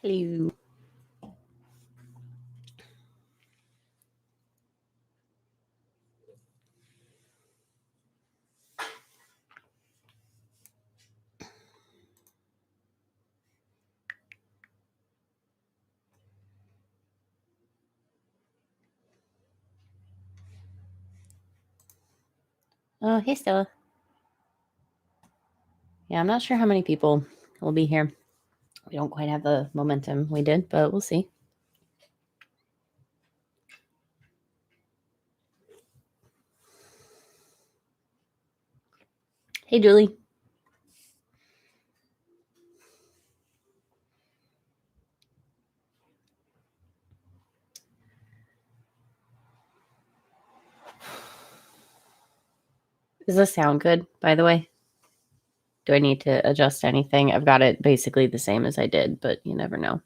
Hello. Oh, hey, Stella. Yeah, I'm not sure how many people will be here. We don't quite have the momentum we did, but we'll see. Hey, Julie. Does this sound good, by the way? Do I need to adjust anything? I've got it basically the same as I did, but you never know.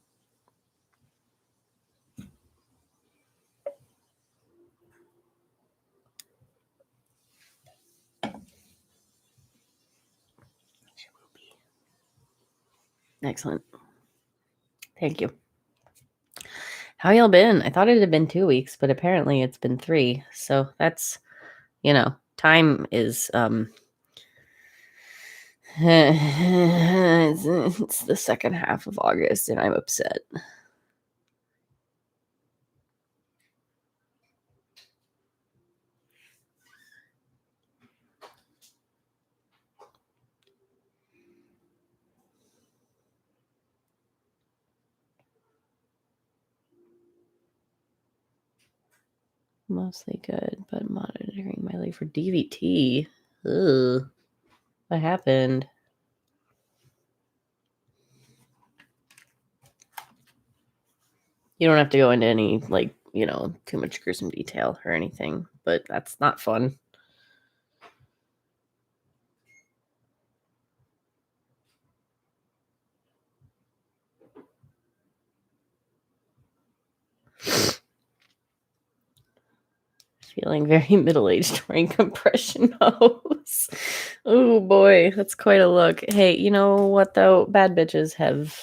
Excellent. Thank you. How y'all been? I thought it had been 2 weeks, but apparently it's been 3. So that's, time is it's the second half of August and I'm upset. Mostly good, but monitoring my life for DVT. Ugh. What happened? You don't have to go into any, too much gruesome detail or anything, but that's not fun. Feeling very middle-aged wearing compression hose. Oh boy, that's quite a look. Hey, you know what though? Bad bitches have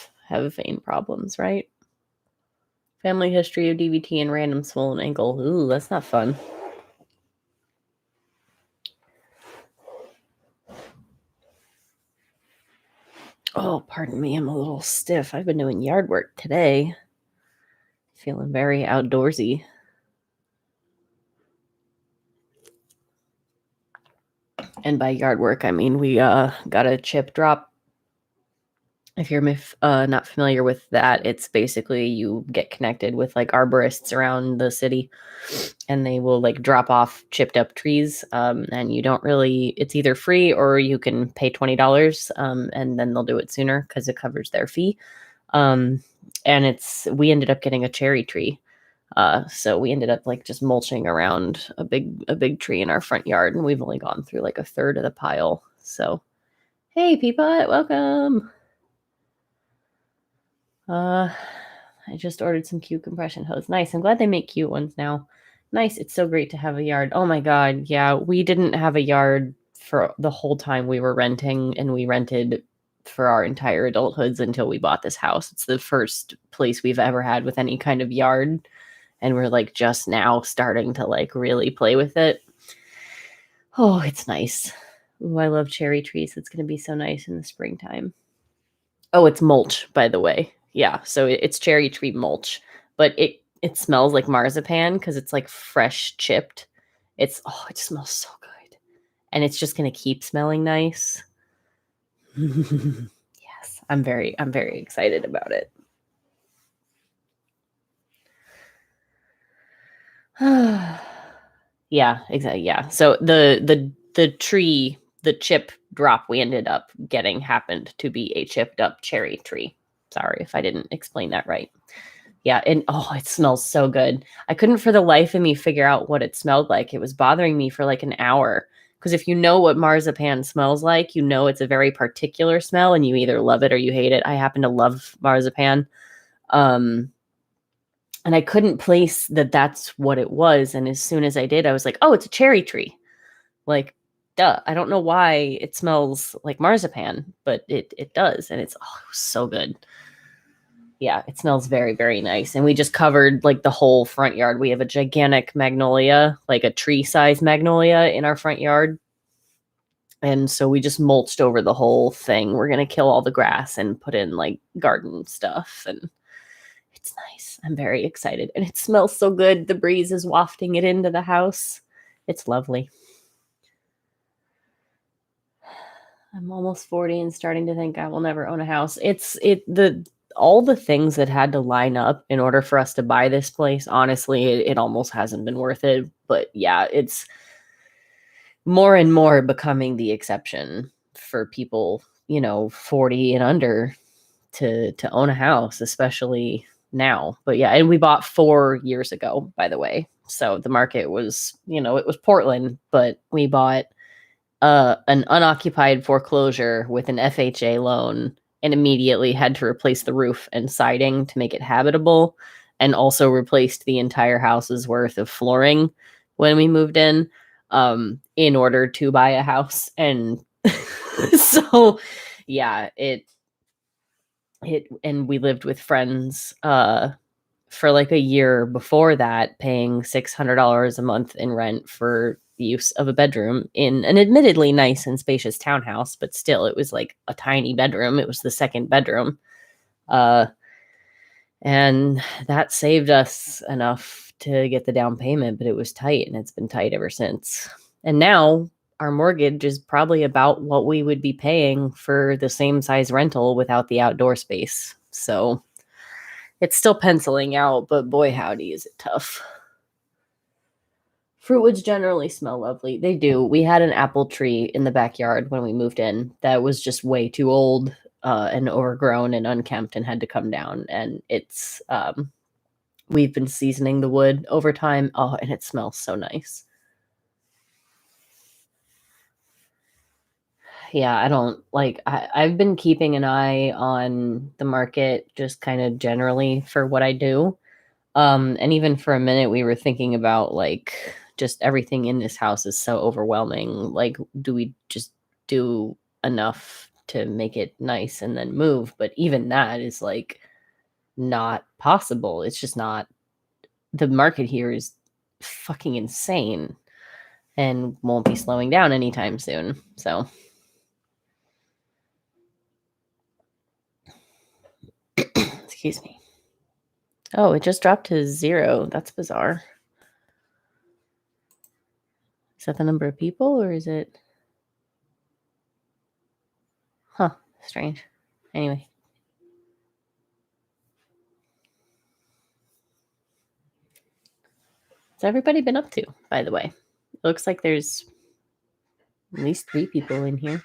vein problems, right? Family history of DVT and random swollen ankle. Ooh, that's not fun. Oh, pardon me, I'm a little stiff. I've been doing yard work today. Feeling very outdoorsy. And by yard work, I mean we got a chip drop. If you're not familiar with that, it's basically you get connected with like arborists around the city and they will like drop off chipped up trees. And you don't really, it's either free or you can pay $20 and then they'll do it sooner because it covers their fee. And we ended up getting a cherry tree. So we ended up like just mulching around a big tree in our front yard, and we've only gone through like a third of the pile. So, hey, Peapot, welcome. I just ordered some cute compression hose. Nice. I'm glad they make cute ones now. Nice. It's so great to have a yard. Oh my God. Yeah, we didn't have a yard for the whole time we were renting, and we rented for our entire adulthoods until we bought this house. It's the first place we've ever had with any kind of yard, and we're like just now starting to like really play with it. Oh, it's nice. Ooh, I love cherry trees. It's going to be so nice in the springtime. Oh, it's mulch, by the way. Yeah, so it's cherry tree mulch, but it smells like marzipan because it's like fresh chipped. It smells so good, and it's just gonna keep smelling nice. Yes, I'm very excited about it. Yeah, exactly. Yeah, so the tree, the chip drop we ended up getting happened to be a chipped up cherry tree. Sorry if I didn't explain that right. Yeah, and it smells so good. I couldn't for the life of me figure out what it smelled like. It was bothering me for like an hour. Because if you know what marzipan smells like, you know it's a very particular smell, and you either love it or you hate it. I happen to love marzipan. And I couldn't place that that's what it was. And as soon as I did, I was like, oh, it's a cherry tree. Like, duh. I don't know why it smells like marzipan, but it does. And it was so good. Yeah, it smells very, very nice. And we just covered like the whole front yard. We have a gigantic magnolia, like a tree size magnolia in our front yard. And so we just mulched over the whole thing. We're going to kill all the grass and put in like garden stuff. And it's nice. I'm very excited. And it smells so good. The breeze is wafting it into the house. It's lovely. I'm almost 40 and starting to think I will never own a house. All the things that had to line up in order for us to buy this place, honestly, it almost hasn't been worth it. But yeah, it's more and more becoming the exception for people, 40 and under to own a house, especially now. But yeah, and we bought 4 years ago, by the way. So the market was, it was Portland, but we bought an unoccupied foreclosure with an FHA loan and immediately had to replace the roof and siding to make it habitable, and also replaced the entire house's worth of flooring when we moved in order to buy a house. And so yeah, and we lived with friends for like a year before that, paying $600 a month in rent for the use of a bedroom in an admittedly nice and spacious townhouse, but still it was like a tiny bedroom. It was the second bedroom. And that saved us enough to get the down payment, but it was tight, and it's been tight ever since. And now our mortgage is probably about what we would be paying for the same size rental without the outdoor space. So it's still penciling out, but boy, howdy, is it tough. Fruitwoods generally smell lovely. They do. We had an apple tree in the backyard when we moved in that was just way too old and overgrown and unkempt and had to come down. And we've been seasoning the wood over time. Oh, and it smells so nice. Yeah, I don't like, I've been keeping an eye on the market just kind of generally for what I do. And even for a minute, we were thinking about like just everything in this house is so overwhelming. Like, do we just do enough to make it nice and then move? But even that is like not possible. It's just not, the market here is fucking insane and won't be slowing down anytime soon. So, excuse me. Oh, it just dropped to 0. That's bizarre. Is that the number of people or is it? Huh, strange. Anyway. What's everybody been up to, by the way? It looks like there's at least 3 people in here.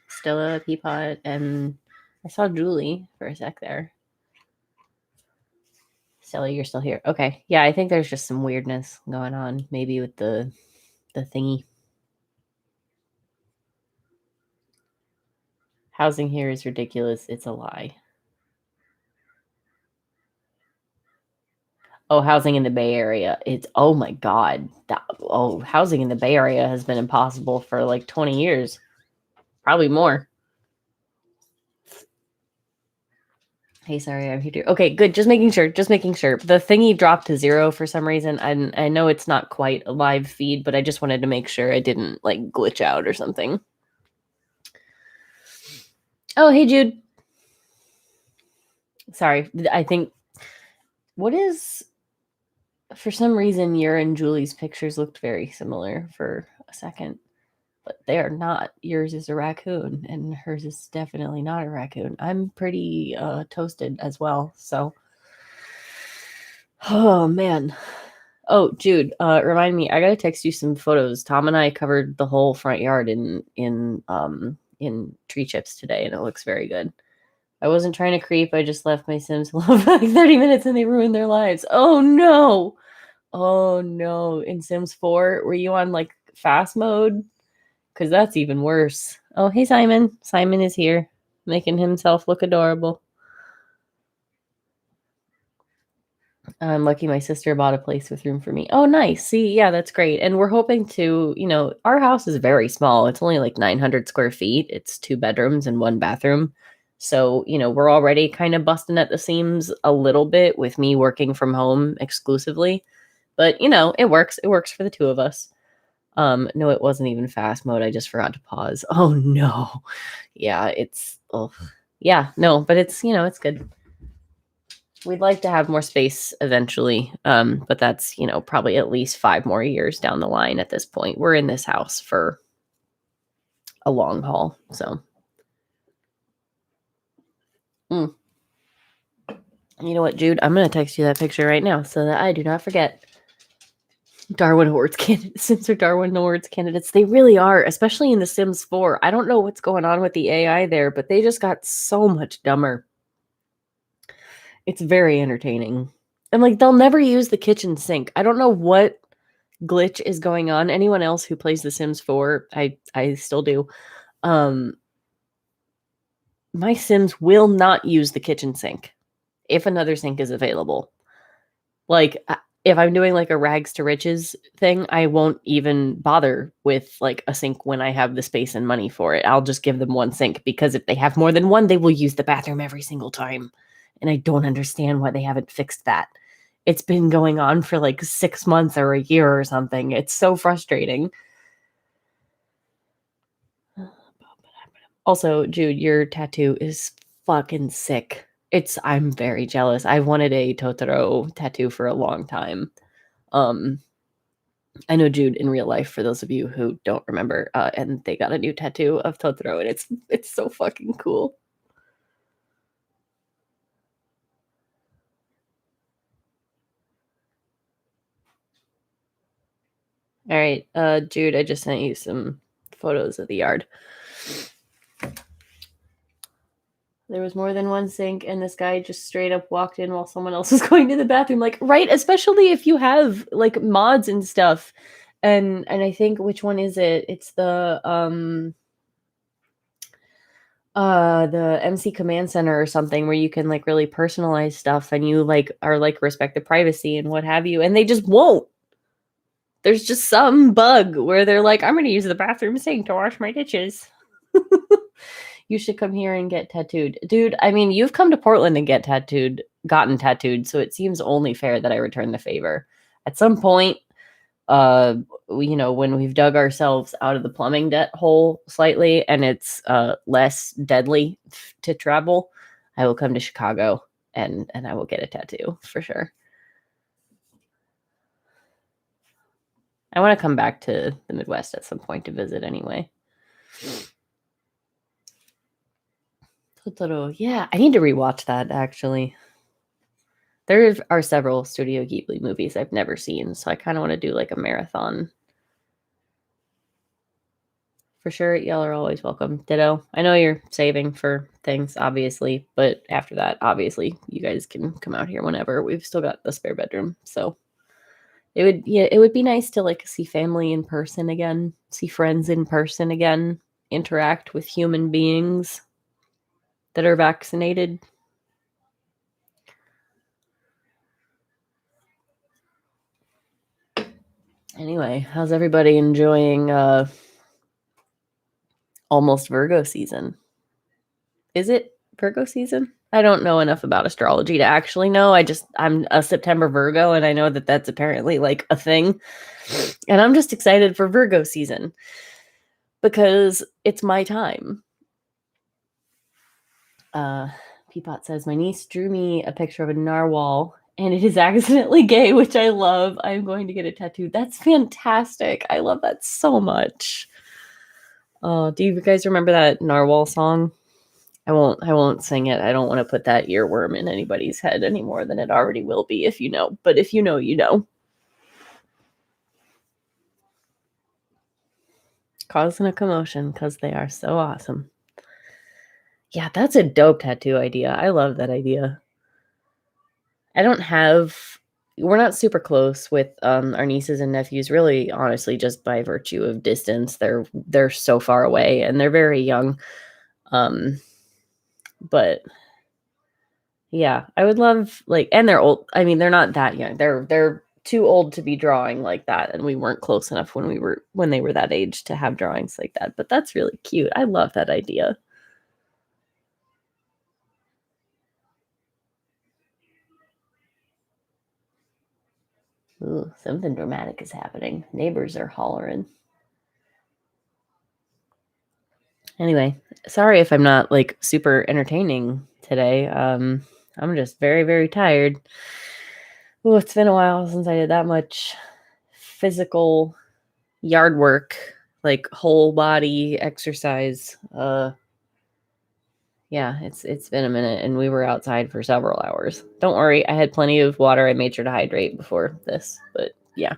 Stella, Peapod, and I saw Julie for a sec there. Stella, you're still here. Okay. Yeah, I think there's just some weirdness going on, maybe with the thingy. Housing here is ridiculous. It's a lie. Oh, housing in the Bay Area. Oh my God. Housing in the Bay Area has been impossible for like 20 years. Probably more. Hey, sorry, I'm here too. Okay, good. Just making sure. Just making sure. The thingy dropped to 0 for some reason. I know it's not quite a live feed, but I just wanted to make sure I didn't like glitch out or something. Oh, hey, Jude. Sorry. I think for some reason, your and Julie's pictures looked very similar for a second, but they are not. Yours is a raccoon, and hers is definitely not a raccoon. I'm pretty toasted as well. So, oh man. Oh, Jude, remind me, I gotta text you some photos. Tom and I covered the whole front yard in tree chips today, and it looks very good. I wasn't trying to creep. I just left my Sims alone for like 30 minutes and they ruined their lives. Oh no. Oh no. In Sims 4, were you on like fast mode? Because that's even worse. Oh, hey, Simon. Simon is here, making himself look adorable. I'm lucky my sister bought a place with room for me. Oh, nice. See, yeah, that's great. And we're hoping to, our house is very small. It's only like 900 square feet. It's 2 bedrooms and 1 bathroom. So, we're already kind of busting at the seams a little bit with me working from home exclusively. But, it works. It works for the two of us. No, it wasn't even fast mode. I just forgot to pause. Oh no. Yeah, yeah, no, but it's good. We'd like to have more space eventually. But that's, probably at least 5 more years down the line at this point. We're in this house for a long haul. So, you know what, Jude? I'm going to text you that picture right now so that I do not forget. Darwin Awards candidates. Sims are Darwin Awards candidates. They really are, especially in The Sims 4. I don't know what's going on with the AI there, but they just got so much dumber. It's very entertaining. And like they'll never use the kitchen sink. I don't know what glitch is going on. Anyone else who plays The Sims 4, I still do. My Sims will not use the kitchen sink if another sink is available. Like if I'm doing like a rags to riches thing, I won't even bother with like a sink when I have the space and money for it. I'll just give them one sink because if they have more than one, they will use the bathroom every single time. And I don't understand why they haven't fixed that. It's been going on for like 6 months or a year or something. It's so frustrating. Also, Jude, your tattoo is fucking sick. I'm very jealous. I've wanted a Totoro tattoo for a long time. I know Jude in real life, for those of you who don't remember, and they got a new tattoo of Totoro, and it's so fucking cool. All right, Jude, I just sent you some photos of the yard. There was more than one sink, and this guy just straight up walked in while someone else was going to the bathroom. Like, right, especially if you have like mods and stuff. And I think, which one is it? It's the MC Command Center or something, where you can like really personalize stuff and you like are like respect the privacy and what have you, and they just won't. There's just some bug where they're like, I'm gonna use the bathroom sink to wash my dishes. You should come here and get tattooed. Dude, I mean, you've come to Portland and gotten tattooed, so it seems only fair that I return the favor. At some point, when we've dug ourselves out of the plumbing debt hole slightly and it's less deadly to travel, I will come to Chicago and I will get a tattoo for sure. I want to come back to the Midwest at some point to visit anyway. Totoro. Yeah, I need to rewatch that actually. There are several Studio Ghibli movies I've never seen, so I kind of want to do like a marathon. For sure, y'all are always welcome. Ditto. I know you're saving for things, obviously, but after that, obviously, you guys can come out here whenever. We've still got the spare bedroom, so it would be nice to like see family in person again, see friends in person again, interact with human beings that are vaccinated. Anyway, how's everybody enjoying almost Virgo season? Is it Virgo season? I don't know enough about astrology to actually know. I'm a September Virgo, and I know that that's apparently like a thing. And I'm just excited for Virgo season because it's my time. Peapot says, my niece drew me a picture of a narwhal and it is accidentally gay, which I love. I'm going to get a tattoo. That's fantastic. I love that so much. Do you guys remember that narwhal song? I won't sing it. I don't want to put that earworm in anybody's head any more than it already will be if you know. But if you know, you know. Causing a commotion because they are so awesome. Yeah, that's a dope tattoo idea. I love that idea. We're not super close with our nieces and nephews, really, honestly, just by virtue of distance. They're so far away and they're very young. But yeah, I would love and they're old. I mean, they're not that young. They're too old to be drawing like that, and we weren't close enough when they were that age to have drawings like that. But that's really cute. I love that idea. Ooh, something dramatic is happening. Neighbors are hollering. Anyway, sorry if I'm not like super entertaining today. I'm just very, very tired. Ooh, it's been a while since I did that much physical yard work, like whole body exercise. Yeah, it's been a minute, and we were outside for several hours. Don't worry, I had plenty of water. I made sure to hydrate before this, but yeah.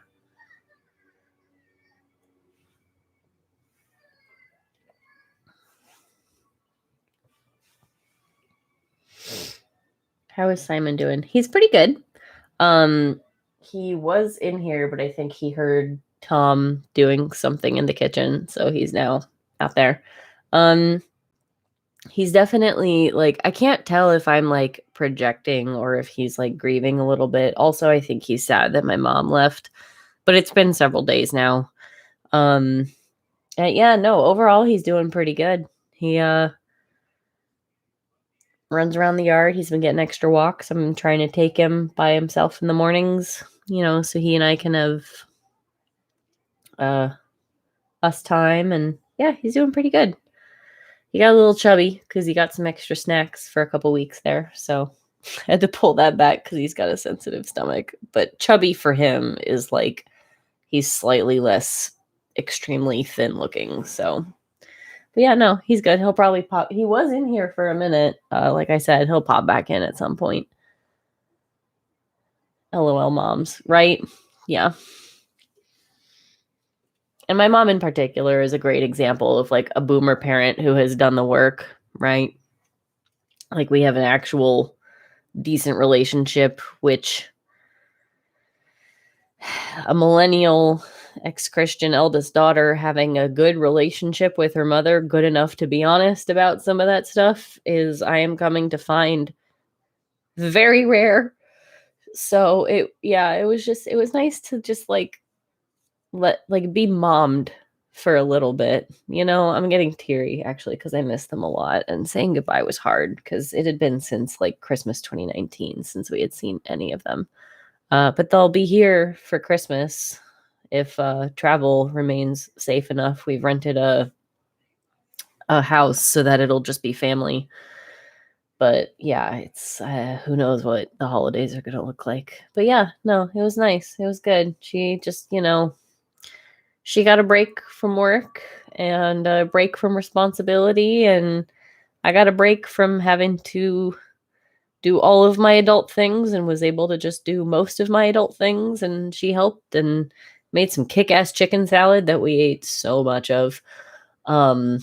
How is Simon doing? He's pretty good. Um, he was in here, but I think he heard Tom doing something in the kitchen, so he's now out there. Um, he's definitely like I can't tell if I'm like projecting or if he's like grieving a little bit. Also, I think he's sad that my mom left, but it's been several days now. Um, yeah, no, overall he's doing pretty good. He runs around the yard. He's been getting extra walks. I'm trying to take him by himself in the mornings, so he and I can have uh us time, and yeah, he's doing pretty good. He got a little chubby because he got some extra snacks for a couple weeks there, so I had to pull that back because he's got a sensitive stomach. But chubby for him is like he's slightly less extremely thin looking. So, but yeah, no, he's good. He'll probably pop. He was in here for a minute. Like I said, he'll pop back in at some point. LOL, moms, right? Yeah. And my mom in particular is a great example of like a boomer parent who has done the work, right? Like we have an actual decent relationship, which a millennial ex-Christian eldest daughter having a good relationship with her mother, good enough to be honest about some of that stuff, is I am coming to find very rare. So it was nice to just like be mommed for a little bit. I'm getting teary actually because I miss them a lot, and saying goodbye was hard because it had been since like Christmas 2019 since we had seen any of them. But they'll be here for Christmas if travel remains safe enough. We've rented a house so that it'll just be family. But yeah, it's who knows what the holidays are going to look like. But yeah, no, it was nice. It was good. She just, she got a break from work and a break from responsibility, and I got a break from having to do all of my adult things and was able to just do most of my adult things, and she helped and made some kick-ass chicken salad that we ate so much of. um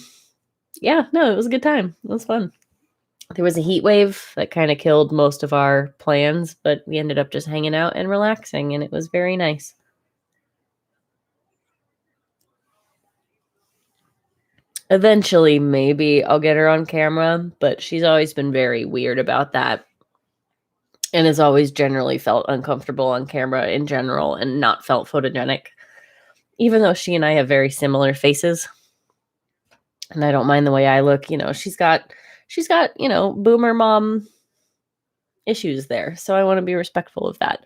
yeah, no, it was a good time. It was fun. There was a heat wave that kind of killed most of our plans, but we ended up just hanging out and relaxing, and it was very nice. Eventually, maybe I'll get her on camera, but she's always been very weird about that and has always generally felt uncomfortable on camera in general and not felt photogenic, even though she and I have very similar faces. And I don't mind the way I look. She's got, boomer mom issues there. So I want to be respectful of that.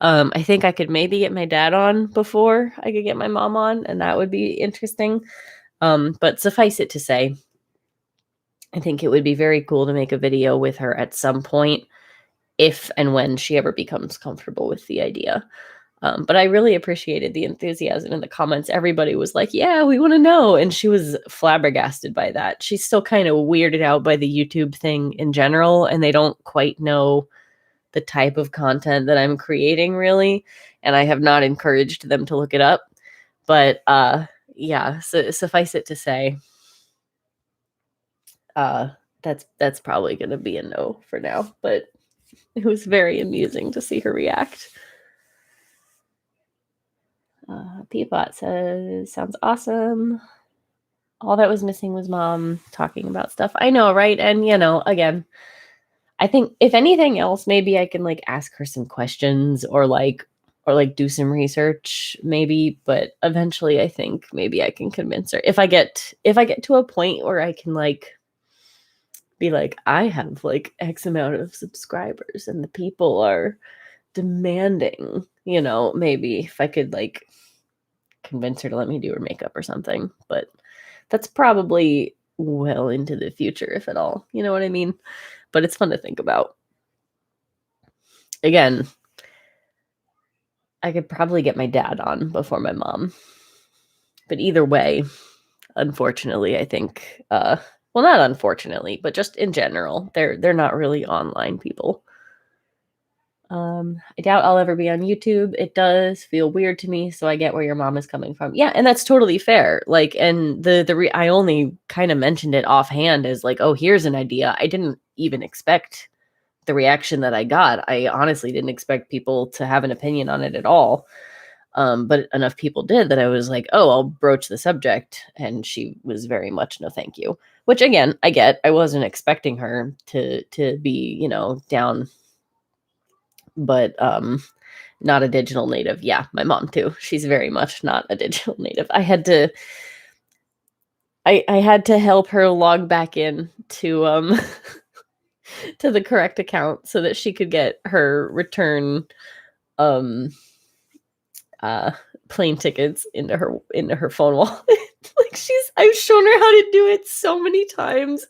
I think I could maybe get my dad on before I could get my mom on, and that would be interesting. But suffice it to say, I think it would be very cool to make a video with her at some point if and when she ever becomes comfortable with the idea. But I really appreciated the enthusiasm in the comments. Everybody was like, yeah, we want to know. And she was flabbergasted by that. She's still kind of weirded out by the YouTube thing in general, and they don't quite know the type of content that I'm creating, really. And I have not encouraged them to look it up. But yeah, so suffice it to say, that's probably going to be a no for now. But it was very amusing to see her react. Peapot says, sounds awesome. All that was missing was mom talking about stuff. I know, right? And, again, I think if anything else, maybe I can like ask her some questions or do some research maybe, but eventually I think maybe I can convince her. If I get to a point where I can like be like, I have like X amount of subscribers and the people are demanding maybe if I could like convince her to let me do her makeup or something. But that's probably well into the future, if at all. You know what I mean? But it's fun to think about. Again, I could probably get my dad on before my mom. But either way, unfortunately, I think well, not unfortunately, but just in general, they're not really online people. I doubt I'll ever be on YouTube. It does feel weird to me, so I get where your mom is coming from. Yeah, and that's totally fair. Like, and I only kind of mentioned it offhand as like, oh, here's an idea. I didn't even expect the reaction that I got. I honestly didn't expect people to have an opinion on it at all. But enough people did that I was like, oh, I'll broach the subject. And she was very much no thank you. Which again, I get. I wasn't expecting her to be, down, but not a digital native. Yeah, my mom too. She's very much not a digital native. I had to help her log back in to to the correct account so that she could get her return um plane tickets into her phone wallet. Like I've shown her how to do it so many times.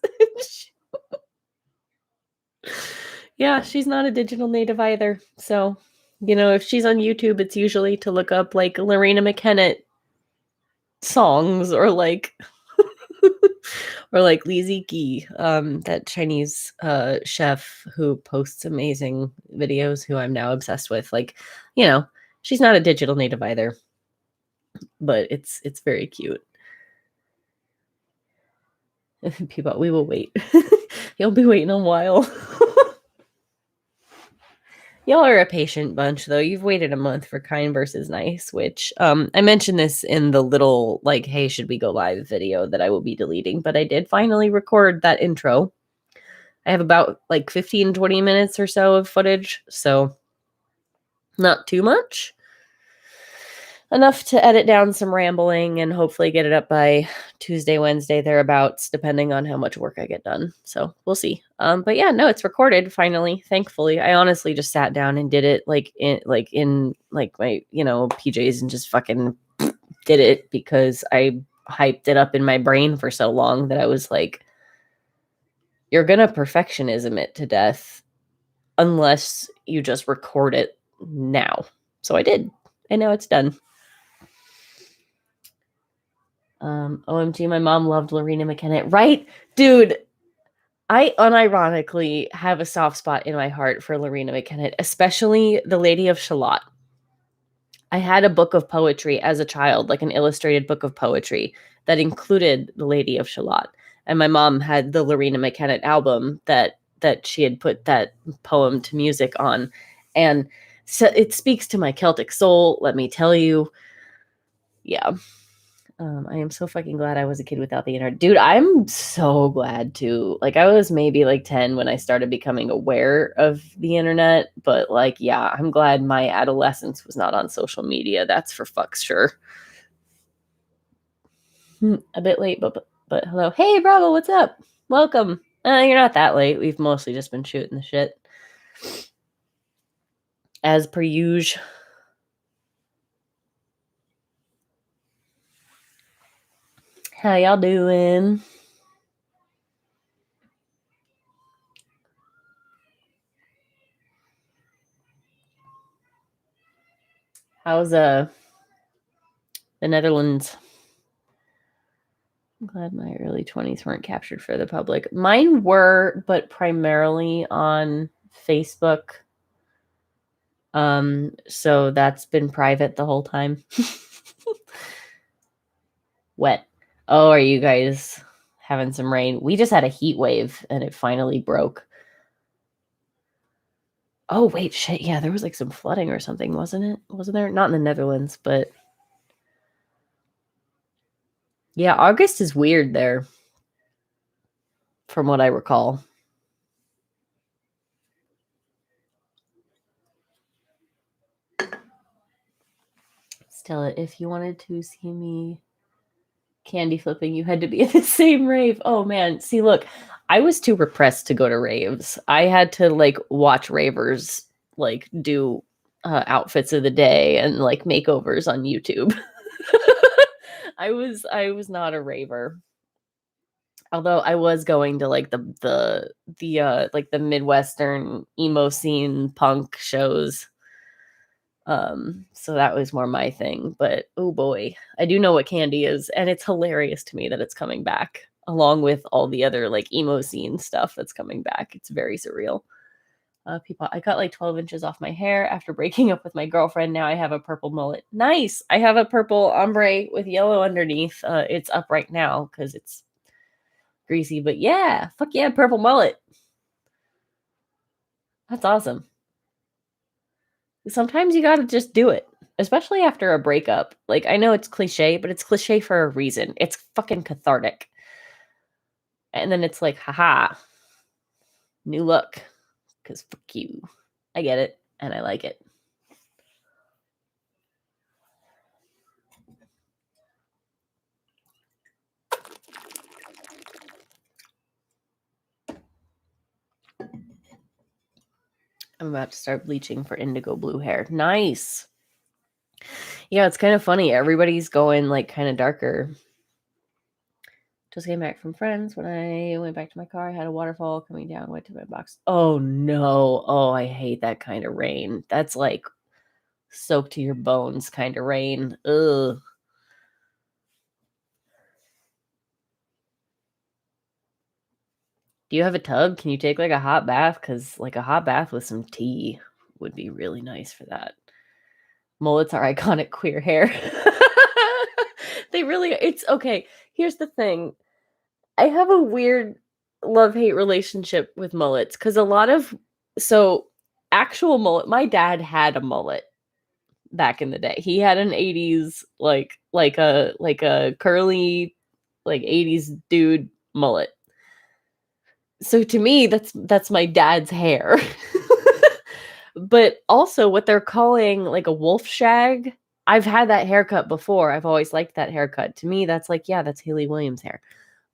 Yeah, she's not a digital native either. So, if she's on YouTube, it's usually to look up like Lorena McKennett songs or like or like Li Ziki, that Chinese chef who posts amazing videos who I'm now obsessed with. Like, she's not a digital native either. But it's very cute. People, we will wait. You'll be waiting a while. Y'all are a patient bunch, though. You've waited a month for Kind versus Nice, which I mentioned this in the little like, hey, should we go live video that I will be deleting, but I did finally record that intro. I have about like 15, 20 minutes or so of footage, so not too much. Enough to edit down some rambling and hopefully get it up by Tuesday, Wednesday, thereabouts, depending on how much work I get done. So we'll see. But yeah, no, it's recorded finally. Thankfully, I honestly just sat down and did it in my PJs and just fucking did it because I hyped it up in my brain for so long that I was like, you're gonna perfectionism it to death unless you just record it now. So I did, and now it's done. OMG, my mom loved Lorena McKennett. Right? Dude, I unironically have a soft spot in my heart for Lorena McKennett, especially The Lady of Shalott. I had a book of poetry as a child, like an illustrated book of poetry that included The Lady of Shalott. And my mom had the Lorena McKennett album that she had put that poem to music on. And so it speaks to my Celtic soul, let me tell you. Yeah. I am so fucking glad I was a kid without the internet. Dude, I'm so glad too. Like, I was maybe like 10 when I started becoming aware of the internet, but like, yeah, I'm glad my adolescence was not on social media. That's for fuck's sure. A bit late, but hello. Hey, Bravo, what's up? Welcome. You're not that late. We've mostly just been shooting the shit. As per usual. How y'all doing? How's the Netherlands? I'm glad my early 20s weren't captured for the public. Mine were, but primarily on Facebook. So that's been private the whole time. Wet. Oh, are you guys having some rain? We just had a heat wave and it finally broke. Oh, wait, shit. Yeah, there was like some flooding or something, wasn't it? Wasn't there? Not in the Netherlands, but yeah, August is weird there, from what I recall. Stella, if you wanted to see me candy flipping, you had to be at the same rave. Oh man, see, look, I was too repressed to go to raves. I had to like watch ravers like do outfits of the day and like makeovers on YouTube. I was not a raver. Although I was going to like the like the Midwestern emo scene punk shows. So that was more my thing, but oh boy, I do know what candy is, and it's hilarious to me that it's coming back along with all the other like emo scene stuff that's coming back. It's very surreal. People, I cut like 12 inches off my hair after breaking up with my girlfriend. Now I have a purple mullet. Nice. I have a purple ombre with yellow underneath. It's up right now because it's greasy, but yeah, fuck yeah, purple mullet. That's awesome. Sometimes you gotta just do it, especially after a breakup. Like, I know it's cliche, but it's cliche for a reason. It's fucking cathartic. And then it's like, haha, new look. Because fuck you. I get it, and I like it. I'm about to start bleaching for indigo blue hair. Nice. Yeah, it's kind of funny. Everybody's going like kind of darker. Just came back from friends. When I went back to my car, I had a waterfall coming down, went to my box. Oh no. Oh, I hate that kind of rain. That's like soaked to your bones kind of rain. Ugh. Do you have a tub? Can you take like a hot bath? Because like a hot bath with some tea would be really nice for that. Mullets are iconic queer hair. They really, it's okay. Here's the thing. I have a weird love-hate relationship with mullets because a lot of, so actual mullet, my dad had a mullet back in the day. He had an 80s like a curly like 80s dude mullet. So to me that's my dad's hair. But also what they're calling like a wolf shag, I've had that haircut before. I've always liked that haircut. To me that's like, yeah, that's Haley Williams hair.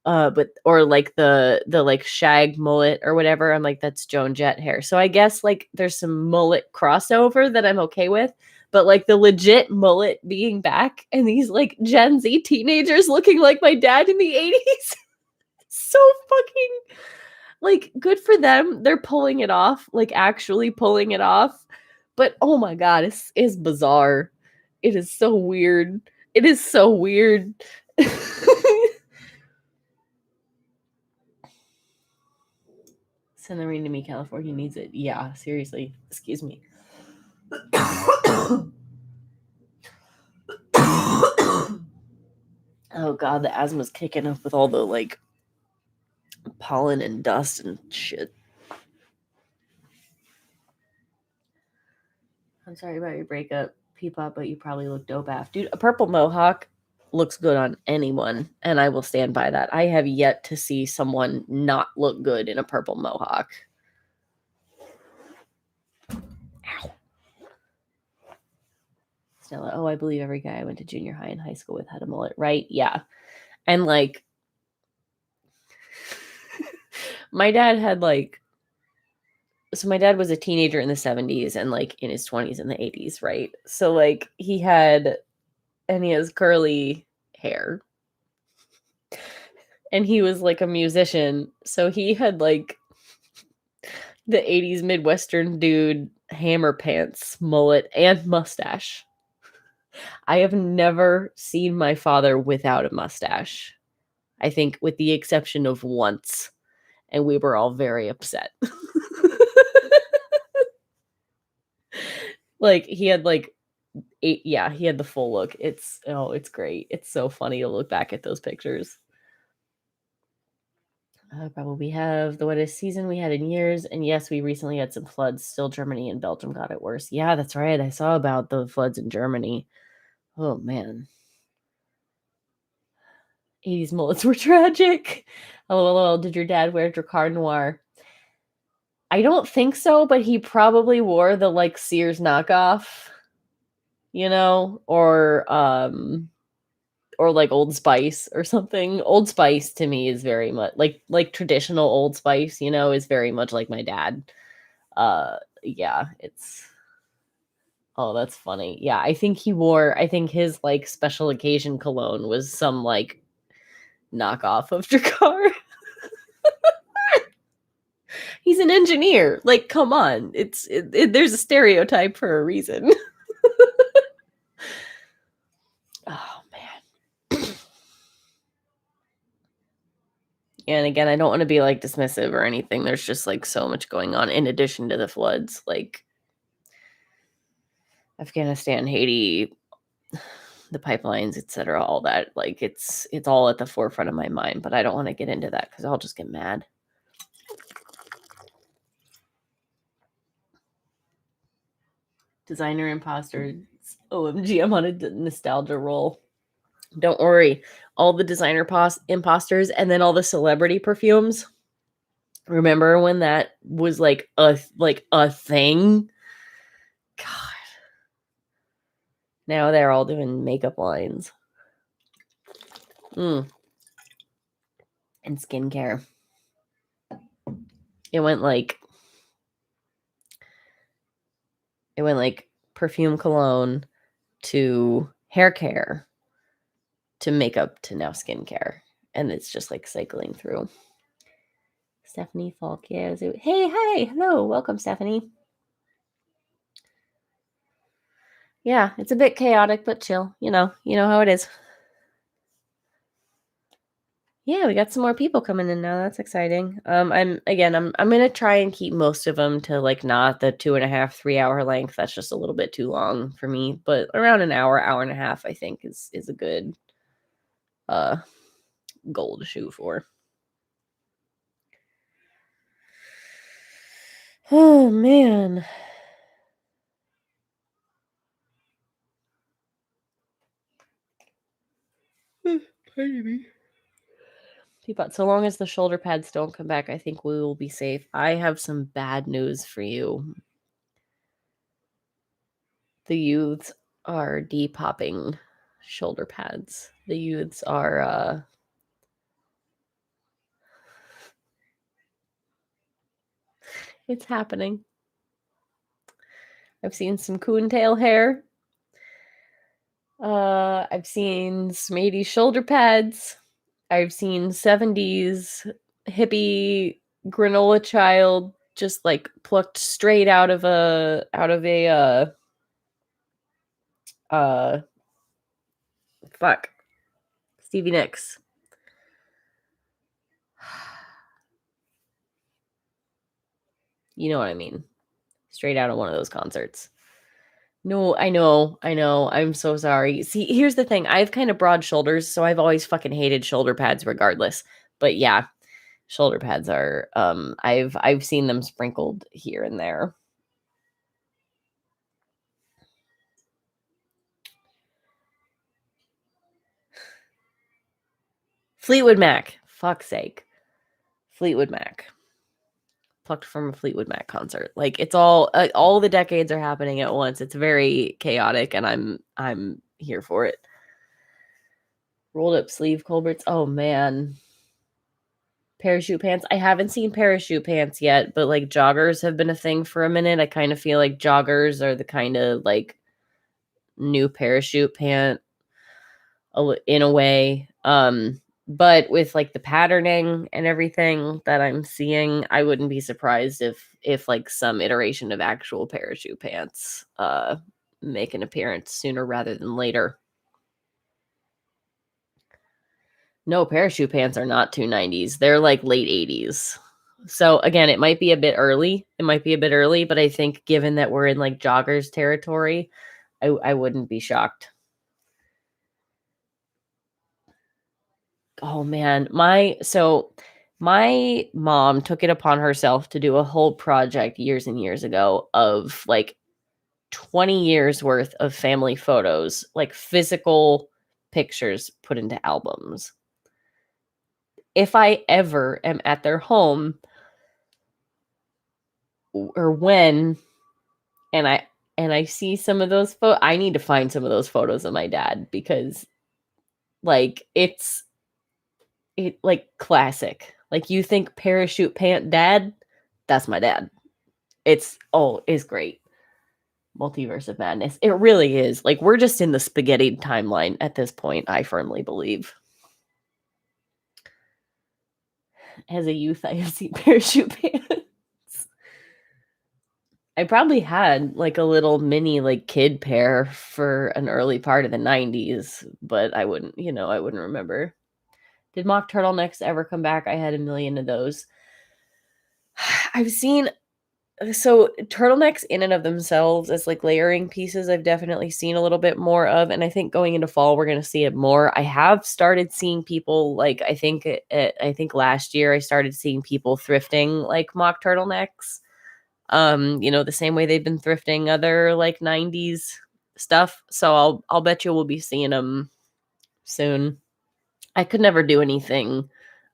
But or like the like shag mullet or whatever. I'm like, that's Joan Jett hair. So I guess like there's some mullet crossover that I'm okay with. But like the legit mullet being back and these like Gen Z teenagers looking like my dad in the 80s. So fucking like good for them. They're pulling it off, like actually pulling it off. But oh my god, it's bizarre. It is so weird. It is so weird. Send the rain to me, California needs it. Yeah, seriously. Excuse me. Oh god, the asthma's kicking up with all the like pollen and dust and shit. I'm sorry about your breakup, Peepop, but you probably look dope after. Dude, a purple mohawk looks good on anyone, and I will stand by that. I have yet to see someone not look good in a purple mohawk. Ow. Stella, oh, I believe every guy I went to junior high and high school with had a mullet, right? Yeah. And like, my dad had like, so my dad was a teenager in the 70s and like in his 20s in the 80s, right? So like he had, and he has curly hair. And he was like a musician. So he had like the 80s Midwestern dude, hammer pants, mullet, and mustache. I have never seen my father without a mustache. I think with the exception of once. And we were all very upset. Like he had like yeah, he had the full look. It's great. It's so funny to look back at those pictures. Probably have the wettest season we had in years. And yes, we recently had some floods. Still, Germany and Belgium got it worse. Yeah, that's right. I saw about the floods in Germany. Oh, man. 80s mullets were tragic. LOL, did your dad wear Dracar Noir? I don't think so, but he probably wore the like Sears knockoff, you know, or like Old Spice or something. Old Spice to me is very much like traditional Old Spice, you know, is very much like my dad. Yeah, it's Oh, that's funny. Yeah, I think his like special occasion cologne was some like knockoff of Drakkar. He's an engineer. Like, come on. There's a stereotype for a reason. Oh man. And again, I don't want to be like dismissive or anything. There's just like so much going on in addition to the floods, like Afghanistan, Haiti, the pipelines, etc., all that. Like it's all at the forefront of my mind, but I don't want to get into that because I'll just get mad. Designer imposters. OMG, I'm on a nostalgia roll. Don't worry. All the designer imposters and then all the celebrity perfumes. Remember when that was like a thing? God. Now they're all doing makeup lines. And skincare. It went like perfume, cologne to hair care to makeup to now skincare. And it's just like cycling through. Stephanie Falk. Yeah. Hey, hello. Welcome, Stephanie. Yeah, it's a bit chaotic, but chill. You know how it is. Yeah, we got some more people coming in now. That's exciting. I'm gonna try and keep most of them to like not the 2.5, 3 hour length. That's just a little bit too long for me. But around an hour and a half, I think is a good goal to shoot for. Oh man. Pardon me. But so long as the shoulder pads don't come back, I think we will be safe. I have some bad news for you. The youths are depopping shoulder pads. The youths are it's happening. I've seen some coontail hair. I've seen Smitey shoulder pads. I've seen 70s hippie granola child just like plucked straight out of a fuck. Stevie Nicks. You know what I mean. Straight out of one of those concerts. No, I know. I'm so sorry. See, here's the thing. I have kind of broad shoulders, so I've always fucking hated shoulder pads regardless. But yeah, shoulder pads are I've seen them sprinkled here and there. Fleetwood Mac. Fuck's sake. Fleetwood Mac. Plucked from a Fleetwood Mac concert. Like it's all the decades are happening at once. It's very chaotic and I'm here for it. Rolled up sleeve Colberts. Oh man. Parachute pants. I haven't seen parachute pants yet, but like joggers have been a thing for a minute. I kind of feel like joggers are the kind of like new parachute pant in a way. But with like the patterning and everything that I'm seeing, I wouldn't be surprised if like some iteration of actual parachute pants make an appearance sooner rather than later. No, parachute pants are not 290s. They're like late 80s. So again, it might be a bit early. But I think given that we're in like joggers territory, I wouldn't be shocked. Oh man, my mom took it upon herself to do a whole project years and years ago of like 20 years worth of family photos, like physical pictures put into albums. If I ever am at their home or when and I see some of those I need to find some of those photos of my dad because like it like classic. Like you think parachute pant dad, that's my dad. It's great. Multiverse of Madness. It really is. Like, we're just in the spaghetti timeline at this point, I firmly believe. As a youth, I have seen parachute pants. I probably had like a little mini like kid pair for an early part of the 90s, but I wouldn't remember. Did mock turtlenecks ever come back? I had a million of those. I've seen so turtlenecks in and of themselves as like layering pieces, I've definitely seen a little bit more of, and I think going into fall we're going to see it more. I have started seeing people like I think last year I started seeing people thrifting like mock turtlenecks. The same way they've been thrifting other like 90s stuff. So I'll bet you we'll be seeing them soon. I could never do anything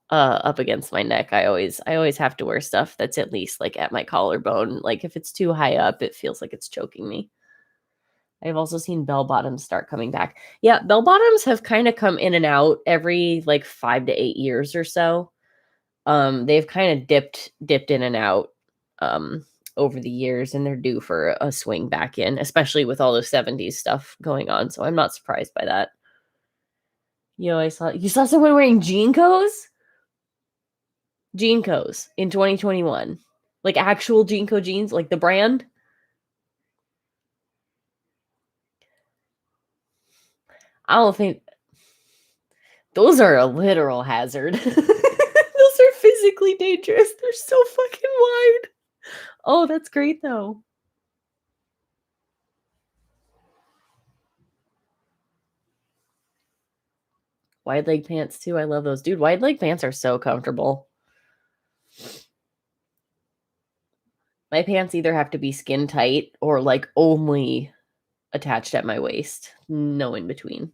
up against my neck. I always have to wear stuff that's at least like at my collarbone. Like if it's too high up, it feels like it's choking me. I've also seen bell bottoms start coming back. Yeah, bell bottoms have kind of come in and out every like 5 to 8 years or so. They've kind of dipped in and out over the years, and they're due for a swing back in, especially with all the 70s stuff going on. So I'm not surprised by that. You saw someone wearing Jeancos? Jeancos in 2021. Like actual Jeanco jeans, like the brand. I don't think those are a literal hazard. Those are physically dangerous. They're so fucking wide. Oh, that's great though. Wide leg pants too. I love those. Dude, wide leg pants are so comfortable. My pants either have to be skin tight or like only attached at my waist. No in between.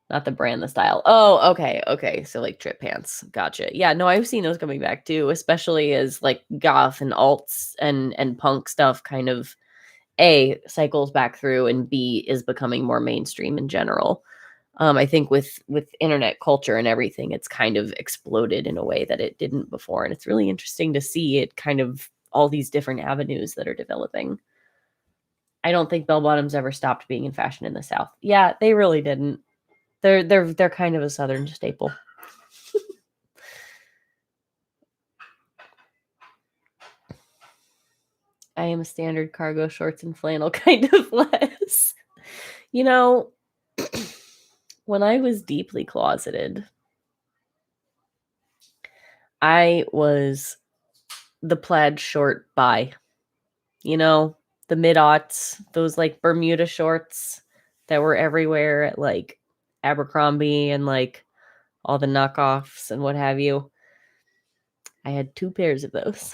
Not the brand, the style. Oh, okay. Okay. So like trip pants. Gotcha. Yeah, no, I've seen those coming back too, especially as like goth and alts and punk stuff kind of A cycles back through and B is becoming more mainstream in general. I think with internet culture and everything, it's kind of exploded in a way that it didn't before. And it's really interesting to see it kind of all these different avenues that are developing. I don't think bell bottoms ever stopped being in fashion in the South. Yeah, they really didn't. They're kind of a Southern staple. I am a standard cargo shorts and flannel kind of less. When I was deeply closeted, I was the plaid short buy. The mid-aughts, those like Bermuda shorts that were everywhere at like Abercrombie and like all the knockoffs and what have you. I had 2 pairs of those.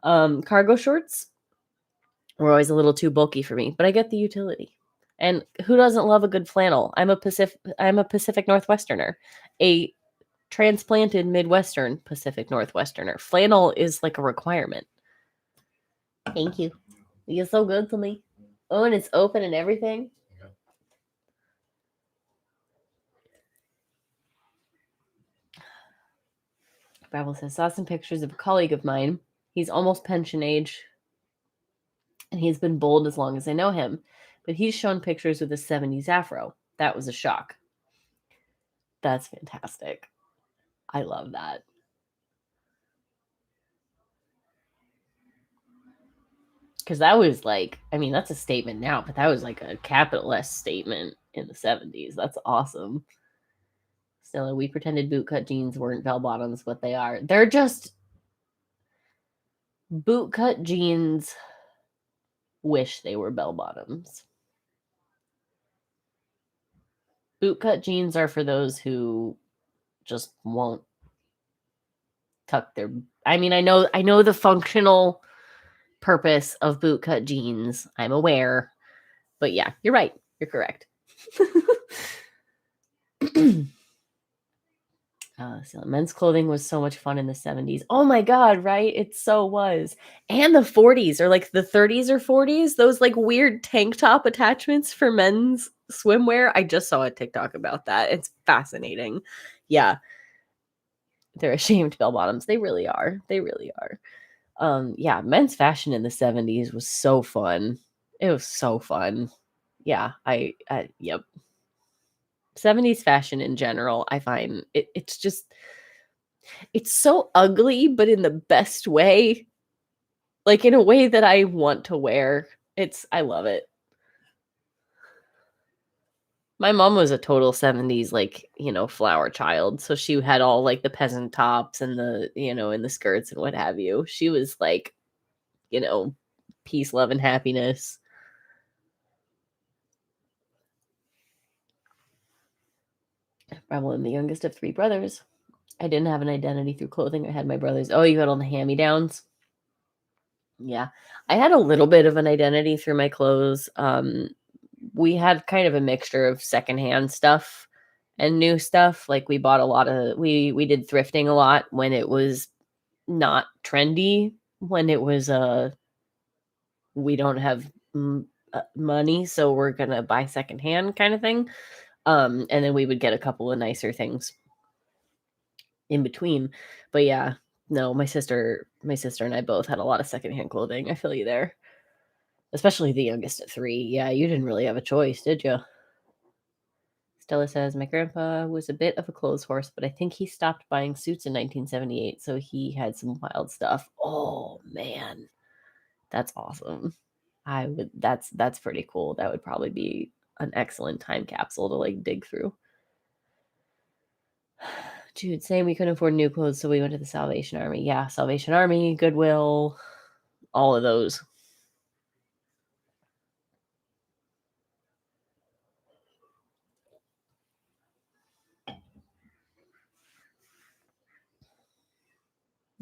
Cargo shorts were always a little too bulky for me, but I get the utility. And who doesn't love a good flannel? I'm a Pacific Northwesterner, a transplanted Midwestern Pacific Northwesterner. Flannel is like a requirement. Thank you. You're so good to me. Oh, and it's open and everything. Babel says, saw some pictures of a colleague of mine. He's almost pension age, and he's been bold as long as I know him. But he's shown pictures with a 70s afro. That was a shock. That's fantastic. I love that. Because that was like, I mean, that's a statement now, but that was like a capital S statement in the 70s. That's awesome. Still, we pretended bootcut jeans weren't bell bottoms, but they are. They're just bootcut jeans wish they were bell bottoms. Bootcut jeans are for those who just won't tuck their. I mean, I know the functional purpose of bootcut jeans. I'm aware, but yeah, you're right. You're correct. So men's clothing was so much fun in the 70s. Oh my God, right? It so was. And the 40s or like the 30s or 40s, those like weird tank top attachments for men's swimwear. I just saw a TikTok about that. It's fascinating. Yeah. They're ashamed bell bottoms. They really are. They really are. Yeah, men's fashion in the 70s was so fun. It was so fun. Yeah, yep. 70s fashion in general, I find it's just it's so ugly, but in the best way, like in a way that I want to wear. I love it. My mom was a total 70s, like, flower child. So she had all like the peasant tops and and the skirts and what have you. She was like, you know, peace, love, and happiness. I'm the youngest of three brothers. I didn't have an identity through clothing. I had my brothers. Oh, you had all the hand me downs? Yeah. I had a little bit of an identity through my clothes. We had kind of a mixture of secondhand stuff and new stuff. Like we bought a lot of we did thrifting a lot when it was not trendy, when it was we don't have money, so we're gonna buy secondhand kind of thing. And then we would get a couple of nicer things in between. But yeah, no, my sister and I both had a lot of secondhand clothing. I feel you there. Especially the youngest at 3. Yeah, you didn't really have a choice, did you? Stella says, "My grandpa was a bit of a clothes horse, but I think he stopped buying suits in 1978, so he had some wild stuff." Oh, man. That's awesome. That's pretty cool. That would probably be an excellent time capsule to, like, dig through. Jude saying we couldn't afford new clothes, so we went to the Salvation Army. Yeah, Salvation Army, Goodwill, all of those.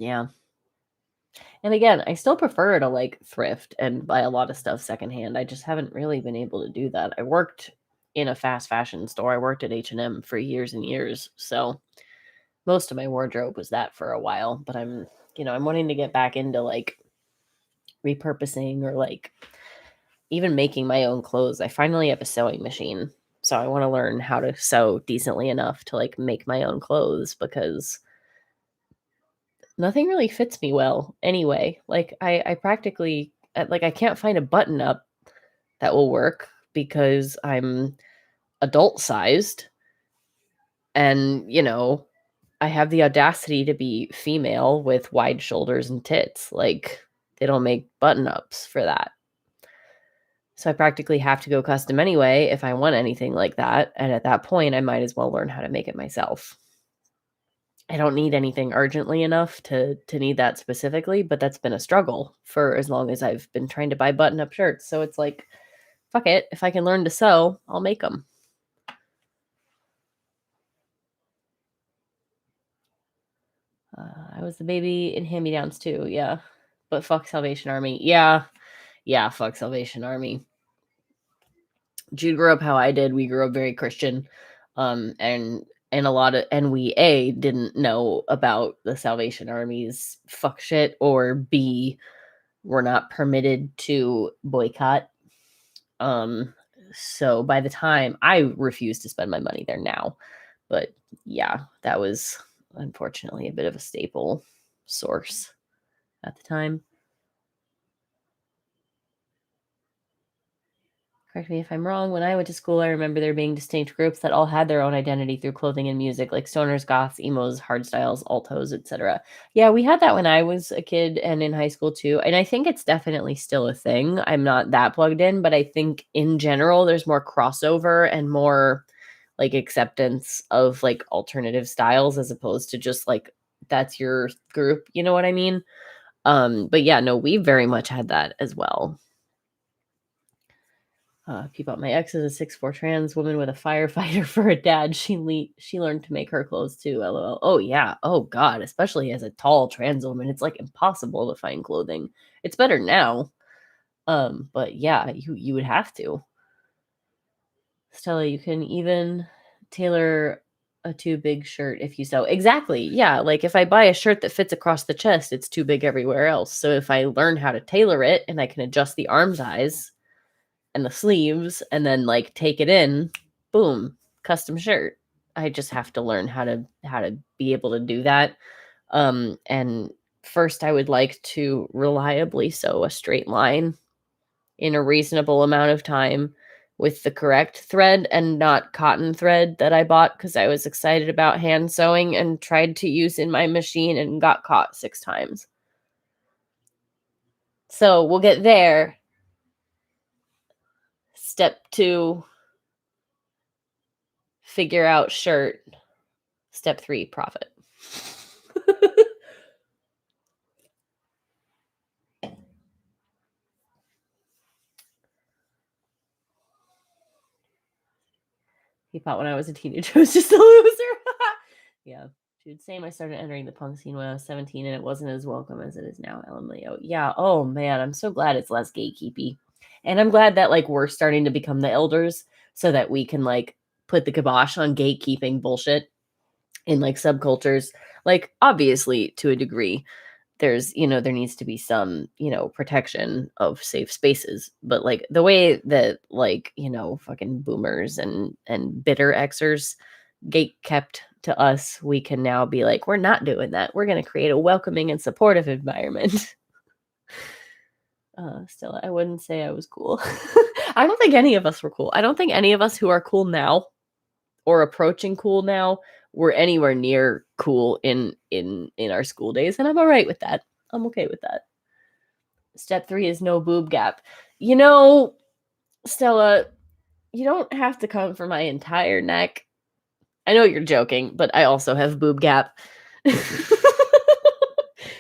Yeah. And again, I still prefer to like thrift and buy a lot of stuff secondhand. I just haven't really been able to do that. I worked in a fast fashion store. I worked at H&M for years and years. So most of my wardrobe was that for a while, but I'm wanting to get back into like repurposing or like even making my own clothes. I finally have a sewing machine. So I want to learn how to sew decently enough to like make my own clothes because nothing really fits me well anyway. Like I practically like I can't find a button up that will work because I'm adult sized and, I have the audacity to be female with wide shoulders and tits. Like they don't make button ups for that. So I practically have to go custom anyway if I want anything like that. And at that point, I might as well learn how to make it myself. I don't need anything urgently enough to need that specifically, but that's been a struggle for as long as I've been trying to buy button-up shirts. So it's like, fuck it, if I can learn to sew, I'll make them. I was the baby in hand-me-downs too, yeah. But fuck Salvation Army. Yeah, yeah, fuck Salvation Army. Jude grew up how I did. We grew up very Christian, and a lot of and we didn't know about the Salvation Army's fuck shit, or B, were not permitted to boycott. Um, so by the time I refuse to spend my money there now, but yeah, that was unfortunately a bit of a staple source at the time. Correct me if I'm wrong. When I went to school, I remember there being distinct groups that all had their own identity through clothing and music, like stoners, goths, emos, hardstyles, altos, etc. Yeah, we had that when I was a kid and in high school too. And I think it's definitely still a thing. I'm not that plugged in, but I think in general, there's more crossover and more like acceptance of like alternative styles as opposed to just like that's your group. You know what I mean? But yeah, no, we very much had that as well. Keep up. My ex is a 6'4" trans woman with a firefighter for a dad. She learned to make her clothes too. LOL. Oh yeah. Oh god. Especially as a tall trans woman, it's like impossible to find clothing. It's better now. But yeah, you would have to. Stella, you can even tailor a too big shirt if you sew. Exactly. Yeah. Like if I buy a shirt that fits across the chest, it's too big everywhere else. So if I learn how to tailor it and I can adjust the arm size and the sleeves and then like take it in, boom, custom shirt. I just have to learn how to be able to do that. And first I would like to reliably sew a straight line in a reasonable amount of time with the correct thread and not cotton thread that I bought because I was excited about hand sewing and tried to use in my machine and got caught 6 times. So we'll get there. Step 2, figure out shirt. Step 3, profit. He thought when I was a teenager I was just a loser. Yeah. Dude, same. I started entering the punk scene when I was 17 and it wasn't as welcome as it is now. LMAO. Yeah. Oh man, I'm so glad it's less gatekeepy. And I'm glad that like we're starting to become the elders so that we can like put the kibosh on gatekeeping bullshit in like subcultures. Like obviously to a degree, there's there needs to be some protection of safe spaces, but like the way that like fucking boomers and bitter xers gate kept to us, we can now be like, we're not doing that, we're going to create a welcoming and supportive environment. Still, I wouldn't say I was cool. I don't think any of us were cool. I don't think any of us who are cool now or approaching cool now were anywhere near cool in our school days, and I'm all right with that. I'm okay with that. Step 3 is no boob gap. Stella, you don't have to come for my entire neck. I know you're joking, but I also have boob gap.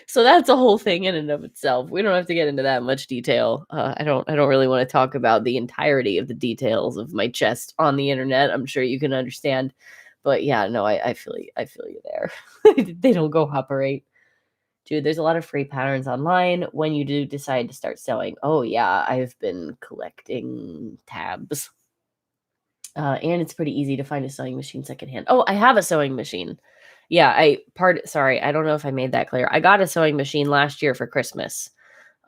So that's a whole thing in and of itself. We don't have to get into that much detail. I don't really want to talk about the entirety of the details of my chest on the internet. I'm sure you can understand. But yeah, no, I feel you there. They don't go operate. Dude, there's a lot of free patterns online when you do decide to start sewing. Oh yeah, I've been collecting tabs. And it's pretty easy to find a sewing machine secondhand. Oh, I have a sewing machine. Yeah, sorry, I don't know if I made that clear. I got a sewing machine last year for Christmas.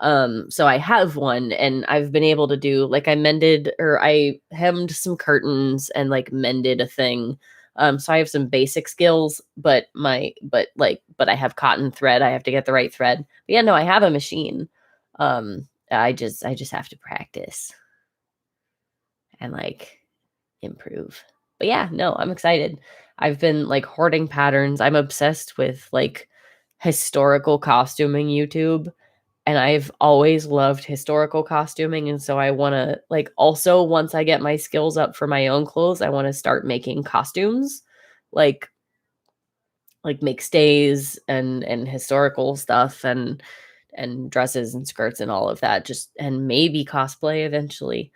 So I have one and I've been able to do like I hemmed some curtains and like mended a thing. So I have some basic skills, but I have cotton thread. I have to get the right thread. But yeah, no, I have a machine. I just have to practice and like improve. But yeah, no, I'm excited. I've been like hoarding patterns. I'm obsessed with like historical costuming YouTube, and I've always loved historical costuming, and so I want to like also once I get my skills up for my own clothes, I want to start making costumes like make stays and historical stuff and dresses and skirts and all of that, just and maybe cosplay eventually.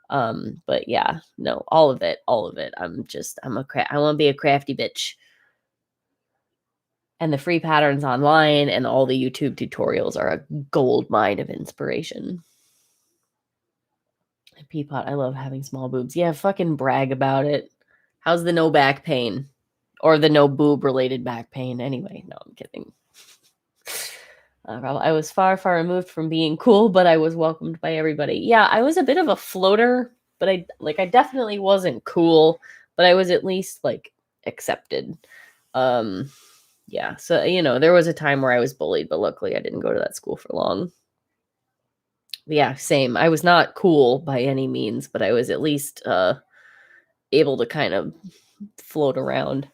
But yeah, no, all of it. I want to be a crafty bitch. And the free patterns online and all the YouTube tutorials are a gold mine of inspiration. Peapot, I love having small boobs. Yeah, fucking brag about it. How's the no back pain? Or the no boob related back pain? Anyway, no, I'm kidding. I was far, far removed from being cool, but I was welcomed by everybody. Yeah, I was a bit of a floater, but I definitely wasn't cool, but I was at least like accepted. Yeah, so there was a time where I was bullied, but luckily I didn't go to that school for long. But yeah, same. I was not cool by any means, but I was at least able to kind of float around.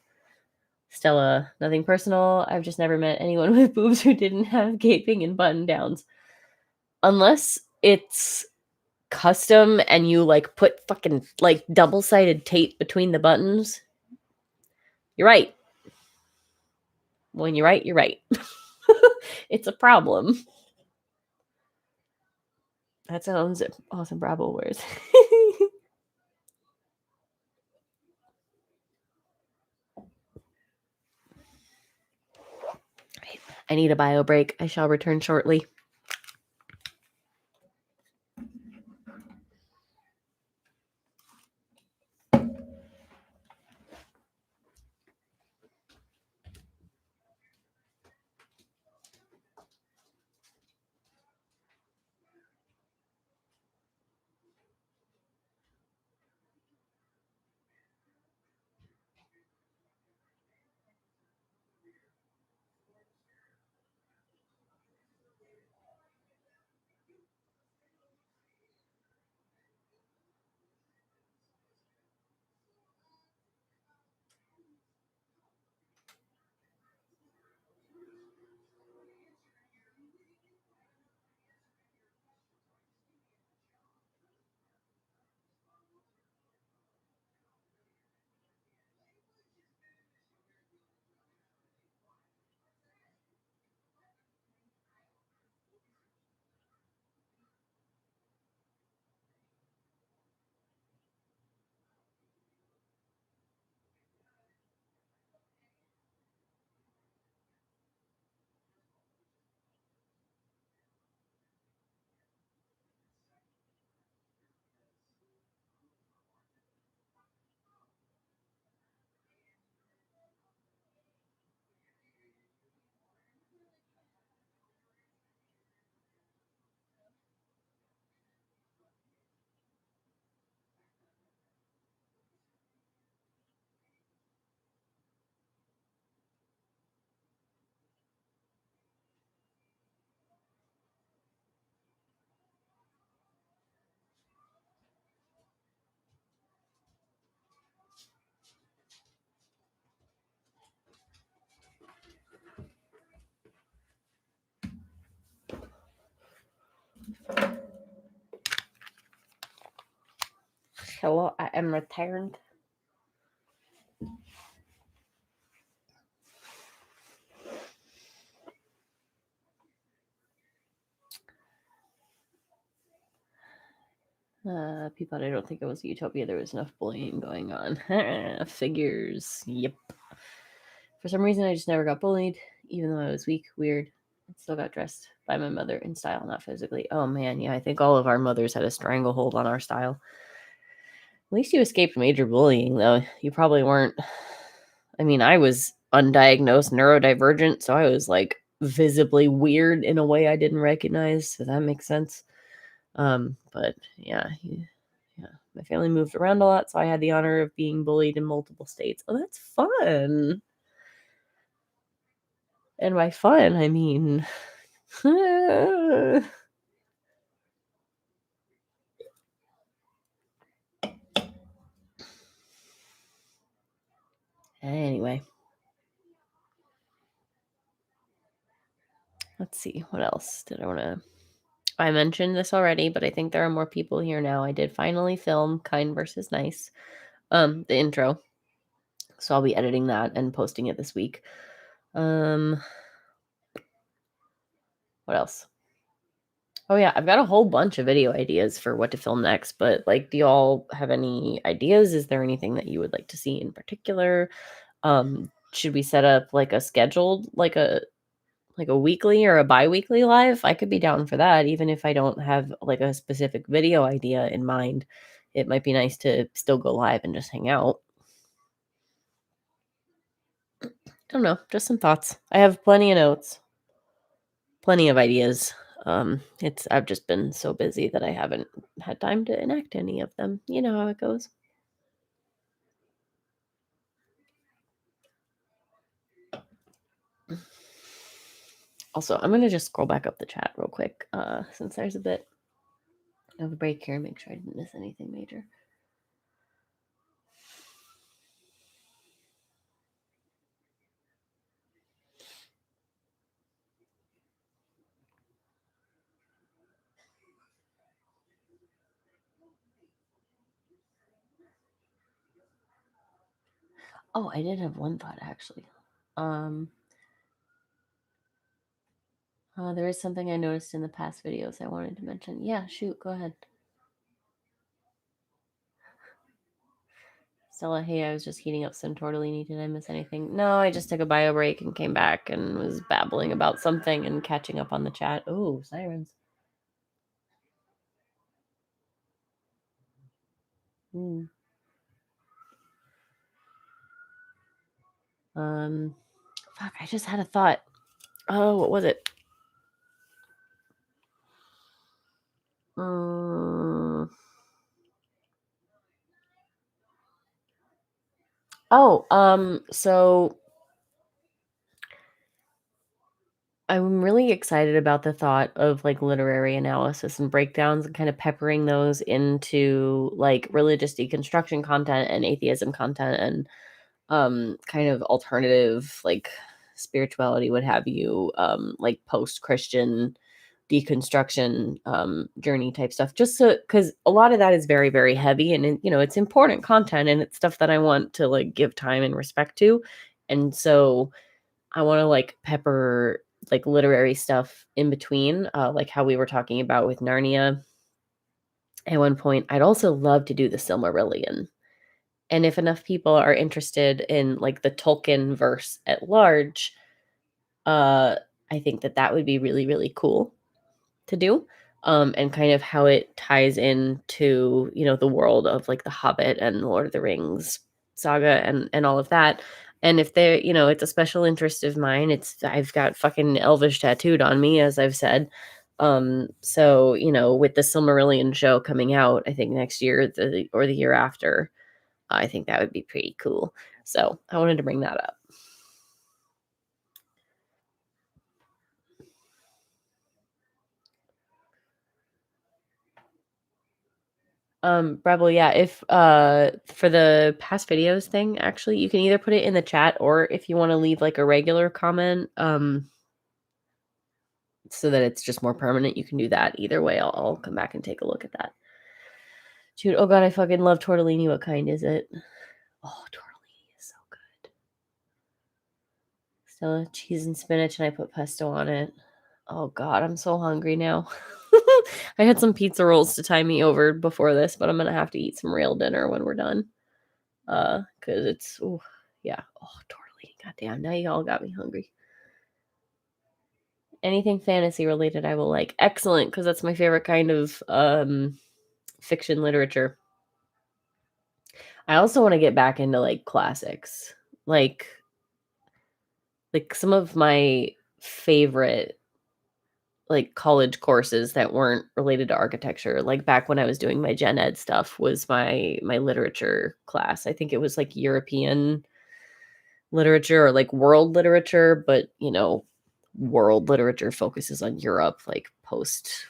Stella, nothing personal. I've just never met anyone with boobs who didn't have gaping and button downs. Unless it's custom and you like put fucking like double-sided tape between the buttons. You're right. When you're right, you're right. It's a problem. That sounds awesome. Bravo words. I need a bio break. I shall return shortly. Hello, I am returned. People, I don't think it was a utopia. There was enough bullying going on. Figures. Yep. For some reason, I just never got bullied, even though I was weak, weird. I still got dressed by my mother in style, not physically. Oh man, yeah, I think all of our mothers had a stranglehold on our style. At least you escaped major bullying, though. You probably weren't. I mean, I was undiagnosed neurodivergent, so I was like visibly weird in a way I didn't recognize. So that makes sense. But yeah, yeah, my family moved around a lot, so I had the honor of being bullied in multiple states. Oh, that's fun. And by fun, I mean anyway. Let's see, what else did I want to I mentioned this already, but I think there are more people here now. I did finally film Kind versus Nice, the intro. So I'll be editing that and posting it this week. What else? Oh yeah, I've got a whole bunch of video ideas for what to film next, but like, do y'all have any ideas? Is there anything that you would like to see in particular? Should we set up like a scheduled, like a weekly or a bi-weekly live? I could be down for that, even if I don't have like a specific video idea in mind. It might be nice to still go live and just hang out. I don't know, just some thoughts. I have plenty of notes, plenty of ideas. I've just been so busy that I haven't had time to enact any of them. You know how it goes. Also, I'm gonna just scroll back up the chat real quick, since there's a bit of a break here, and make sure I didn't miss anything major. Oh, I did have one thought actually. There is something I noticed in the past videos I wanted to mention. Yeah, shoot, go ahead. Stella, hey, I was just heating up some tortellini. Did I miss anything? No, I just took a bio break and came back and was babbling about something and catching up on the chat. Oh, sirens. Hmm. Fuck, I just had a thought. Oh, what was it? So I'm really excited about the thought of like literary analysis and breakdowns and kind of peppering those into like religious deconstruction content and atheism content and kind of alternative like spirituality, what have you, like post-Christian deconstruction journey type stuff, just so because a lot of that is very very heavy and you know it's important content and it's stuff that I want to like give time and respect to, and so I want to like pepper like literary stuff in between, like how we were talking about with Narnia at one point. I'd also love to do the Silmarillion, and if enough people are interested in like the Tolkien verse at large, uh, I think that that would be really, really cool to do. And kind of how it ties into, you know, the world of like The Hobbit and Lord of the Rings saga and all of that. And if they're, you know, it's a special interest of mine. I've got fucking Elvish tattooed on me, as I've said. So, you know, with the Silmarillion show coming out, I think next year, or the year after, I think that would be pretty cool. So I wanted to bring that up. Rebel, yeah, if for the past videos thing, actually, you can either put it in the chat or if you want to leave like a regular comment, so that it's just more permanent, you can do that. Either way, I'll come back and take a look at that. Dude, oh god, I fucking love tortellini. What kind is it? Oh, tortellini is so good. So cheese and spinach, and I put pesto on it. Oh god, I'm so hungry now. I had some pizza rolls to tie me over before this, but I'm gonna have to eat some real dinner when we're done. Cause it's ooh, yeah. Oh, tortellini. Goddamn, now you all got me hungry. Anything fantasy related I will like. Excellent, because that's my favorite kind of fiction literature. I also want to get back into like classics. Like some of my favorite like college courses that weren't related to architecture, like back when I was doing my gen ed stuff, was my literature class. I think it was like European literature or like world literature, but world literature focuses on Europe, like post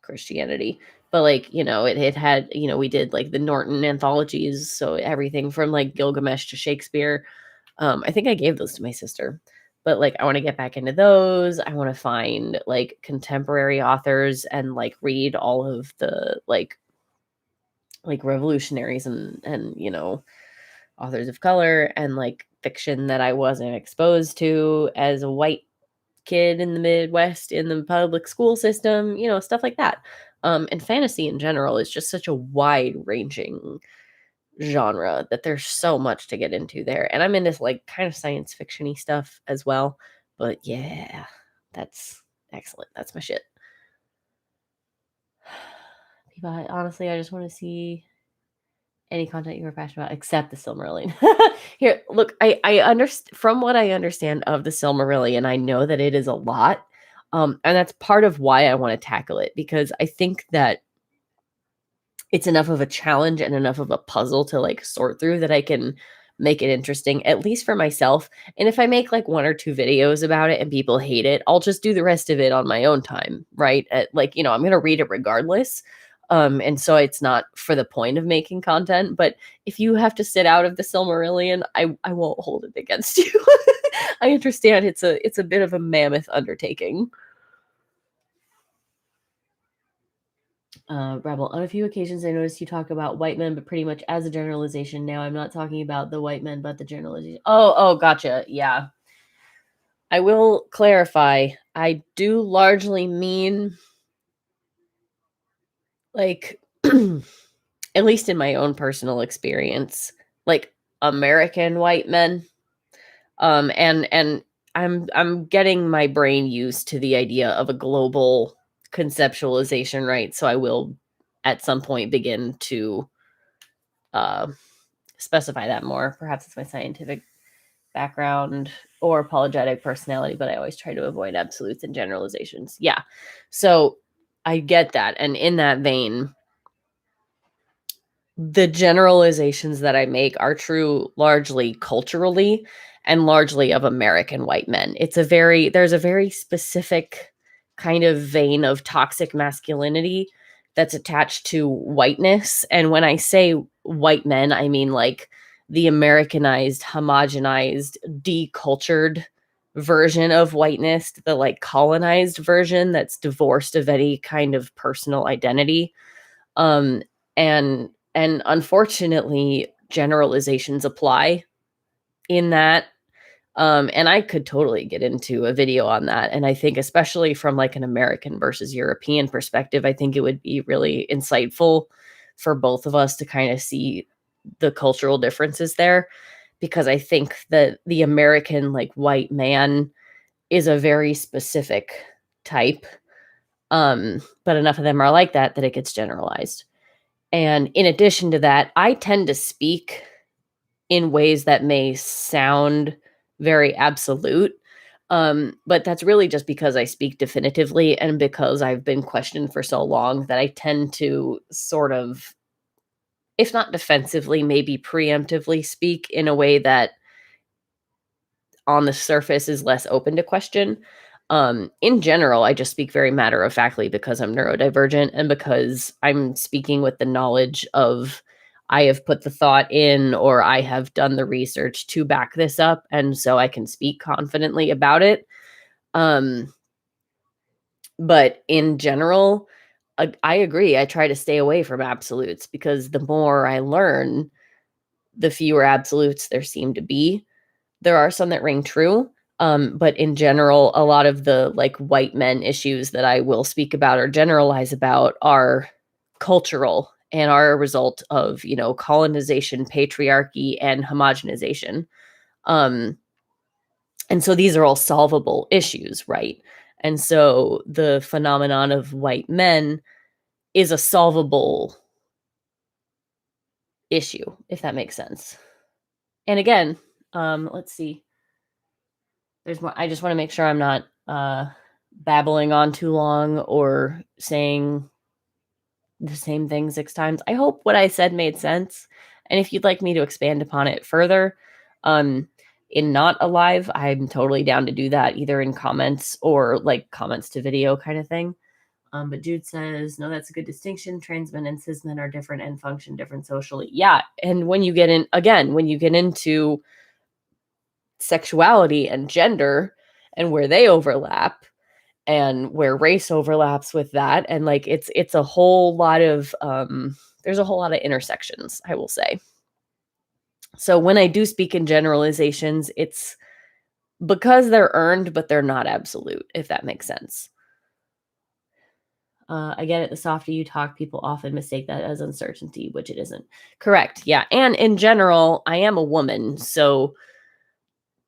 Christianity. But like, it had, we did like the Norton anthologies, so everything from like Gilgamesh to Shakespeare. I think I gave those to my sister. But like I want to get back into those. I want to find like contemporary authors and like read all of the like revolutionaries and authors of color and like fiction that I wasn't exposed to as a white kid in the Midwest in the public school system, stuff like that. And fantasy in general is just such a wide ranging genre that there's so much to get into there. And I'm into like kind of science fictiony stuff as well. But yeah, that's excellent. That's my shit. Honestly, I just want to see any content you were passionate about except the Silmarillion. Here, look, I understand from what I understand of the Silmarillion, I know that it is a lot. And that's part of why I want to tackle it, because I think that it's enough of a challenge and enough of a puzzle to like sort through that I can make it interesting, at least for myself. And if I make like one or two videos about it and people hate it, I'll just do the rest of it on my own time, right? Like, I'm going to read it regardless. And so it's not for the point of making content, but if you have to sit out of the Silmarillion, I won't hold it against you. I understand it's a bit of a mammoth undertaking. Rebel. On a few occasions, I noticed you talk about white men, but pretty much as a generalization. Now, I'm not talking about the white men, but the generalization. Oh, gotcha. Yeah. I will clarify. I do largely mean, like, at least in my own personal experience, like American white men. And I'm getting my brain used to the idea of a global conceptualization, right? So I will at some point begin to specify that more. Perhaps it's my scientific background or apologetic personality, but I always try to avoid absolutes and generalizations. Yeah. So I get that. And in that vein, the generalizations that I make are true largely culturally and largely of American white men. There's a very specific kind of vein of toxic masculinity that's attached to whiteness. And when I say white men, I mean like the Americanized, homogenized, decultured version of whiteness, the like colonized version that's divorced of any kind of personal identity. Um, and unfortunately, generalizations apply in that. And I could totally get into a video on that. And I think especially from like an American versus European perspective, I think it would be really insightful for both of us to kind of see the cultural differences there. Because I think that the American like white man is a very specific type. But enough of them are like that it gets generalized. And in addition to that, I tend to speak in ways that may sound very absolute. But that's really just because I speak definitively and because I've been questioned for so long that I tend to sort of, if not defensively, maybe preemptively speak in a way that on the surface is less open to question. In general, I just speak very matter of factly because I'm neurodivergent and because I'm speaking with the knowledge of I have put the thought in or I have done the research to back this up. And so I can speak confidently about it. But in general, I agree. I try to stay away from absolutes because the more I learn, the fewer absolutes there seem to be. There are some that ring true, but in general, a lot of the like white men issues that I will speak about or generalize about are cultural and are a result of, you know, colonization, patriarchy, and homogenization. Um, and so these are all solvable issues, right? And so the phenomenon of white men is a solvable issue, if that makes sense. And again, let's see. There's more. I just want to make sure I'm not babbling on too long or saying the same thing 6 times. I hope what I said made sense. And if you'd like me to expand upon it further, um, in not alive, I'm totally down to do that either in comments or like comments to video kind of thing. But Jude says, no, that's a good distinction. Trans men and cis men are different and function different socially. Yeah. And when you get in, again, when you get into sexuality and gender and where they overlap and where race overlaps with that, and like it's a whole lot of there's a whole lot of intersections, I will say. So when I do speak in generalizations, it's because they're earned, but they're not absolute, if that makes sense. I get it. The softer you talk, people often mistake that as uncertainty, which it isn't. Correct. Yeah. And in general, I am a woman. So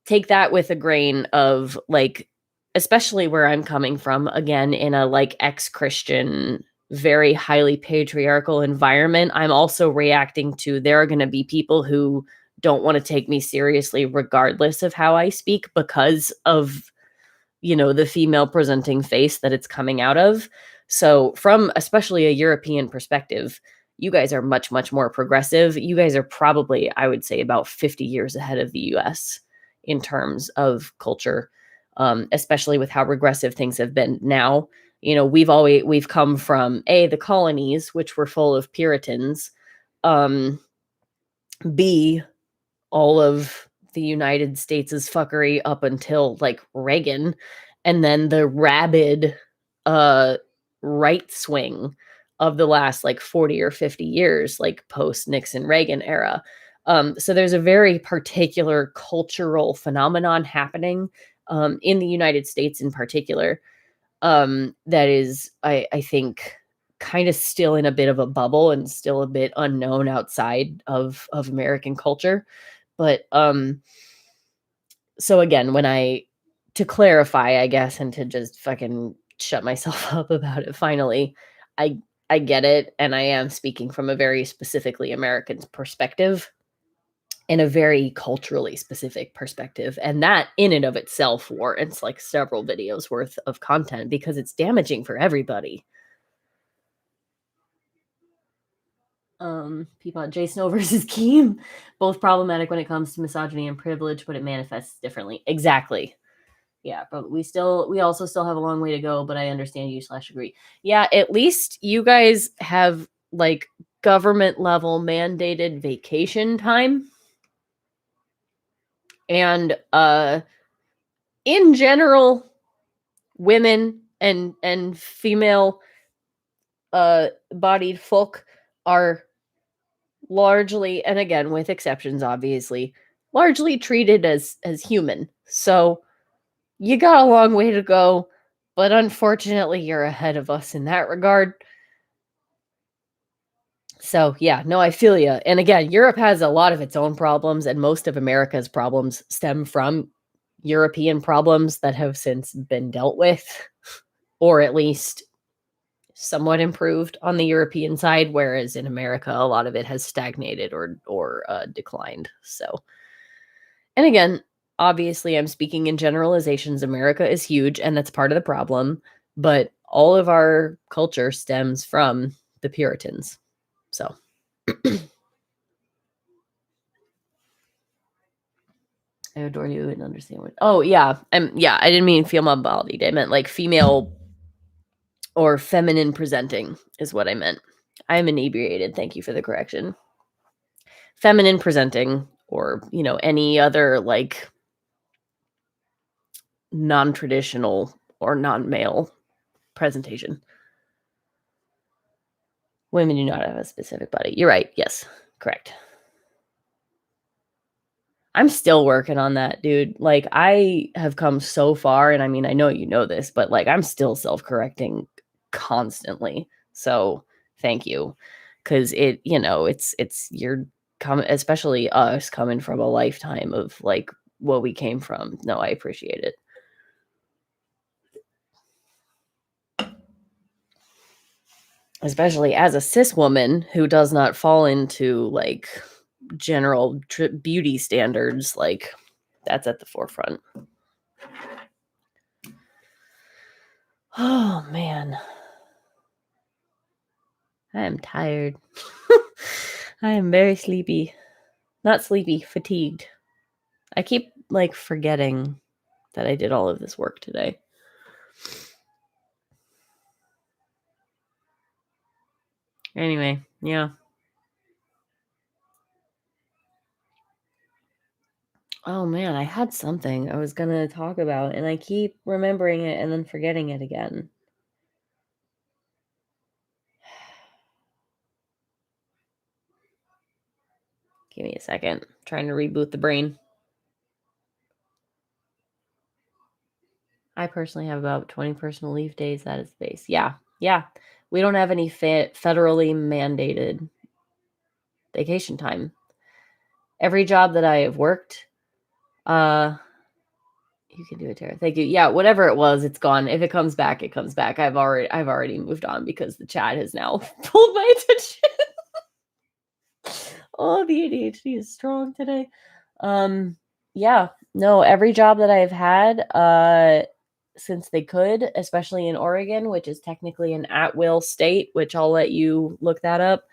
take that with a grain of like, especially where I'm coming from, again, in a like ex-Christian, very highly patriarchal environment. I'm also reacting to there are going to be people who don't want to take me seriously regardless of how I speak because of, you know, the female presenting face that it's coming out of. So from especially a European perspective, you guys are much, much more progressive. You guys are probably, I would say, about 50 years ahead of the US in terms of culture, especially with how regressive things have been now. You know, we've come from the colonies, which were full of Puritans, B, all of the United States' fuckery up until like Reagan, and then the rabid uh right swing of the last like 40 or 50 years, like post Nixon Reagan era. So there's a very particular cultural phenomenon happening in the United States in particular, that is, I think, kind of still in a bit of a bubble and still a bit unknown outside of American culture. But so again, when I to clarify, I guess, and to just fucking shut myself up about it finally, I I get it, and I am speaking from a very specifically American perspective and a very culturally specific perspective. And that in and of itself warrants like several videos worth of content because it's damaging for everybody. People at Jay Snow versus Keem, both problematic when it comes to misogyny and privilege, but it manifests differently. Exactly. Yeah, but we also still have a long way to go, but I understand you slash agree. Yeah, at least you guys have like government level mandated vacation time. And in general, women and female bodied folk are largely, and again with exceptions obviously, largely treated as human. So you got a long way to go, but unfortunately you're ahead of us in that regard. So yeah, no, I feel you. And again, Europe has a lot of its own problems, and most of America's problems stem from European problems that have since been dealt with, or at least somewhat improved on the European side, whereas in America, a lot of it has stagnated or declined. So, and again, obviously, I'm speaking in generalizations. America is huge, and that's part of the problem. But all of our culture stems from the Puritans. So, I adore you and understand what. Oh yeah, yeah. I didn't mean female bodied. I meant like female or feminine presenting is what I meant. I'm inebriated. Thank you for the correction. Feminine presenting, or you know, any other like non-traditional or non-male presentation. Women do not have a specific body. You're right. Yes, correct. I'm still working on that, dude. Like, I have come so far, and I mean, I know you know this, but, like, I'm still self-correcting constantly. So, thank you, because it's you're coming, especially us coming from a lifetime of, like, what we came from. No, I appreciate it. Especially as a cis woman who does not fall into, like, general beauty standards, like, that's at the forefront. Oh, man. I am tired. I am very sleepy. Not sleepy, fatigued. I keep, like, forgetting that I did all of this work today. Anyway, yeah. Oh, man, I had something I was gonna talk about, and I keep remembering it and then forgetting it again. Give me a second. Trying to reboot the brain. I personally have about 20 personal leave days. That is the base. Yeah. Yeah. We don't have any federally mandated vacation time. Every job that I have worked, uh, you can do it, Tara. Thank you. Yeah, whatever it was, it's gone. If it comes back, it comes back. I've already moved on because the chat has now pulled my attention. Oh, the ADHD is strong today. Yeah, no, every job that I've had, since they could, especially in Oregon, which is technically an at-will state, which I'll let you look that up.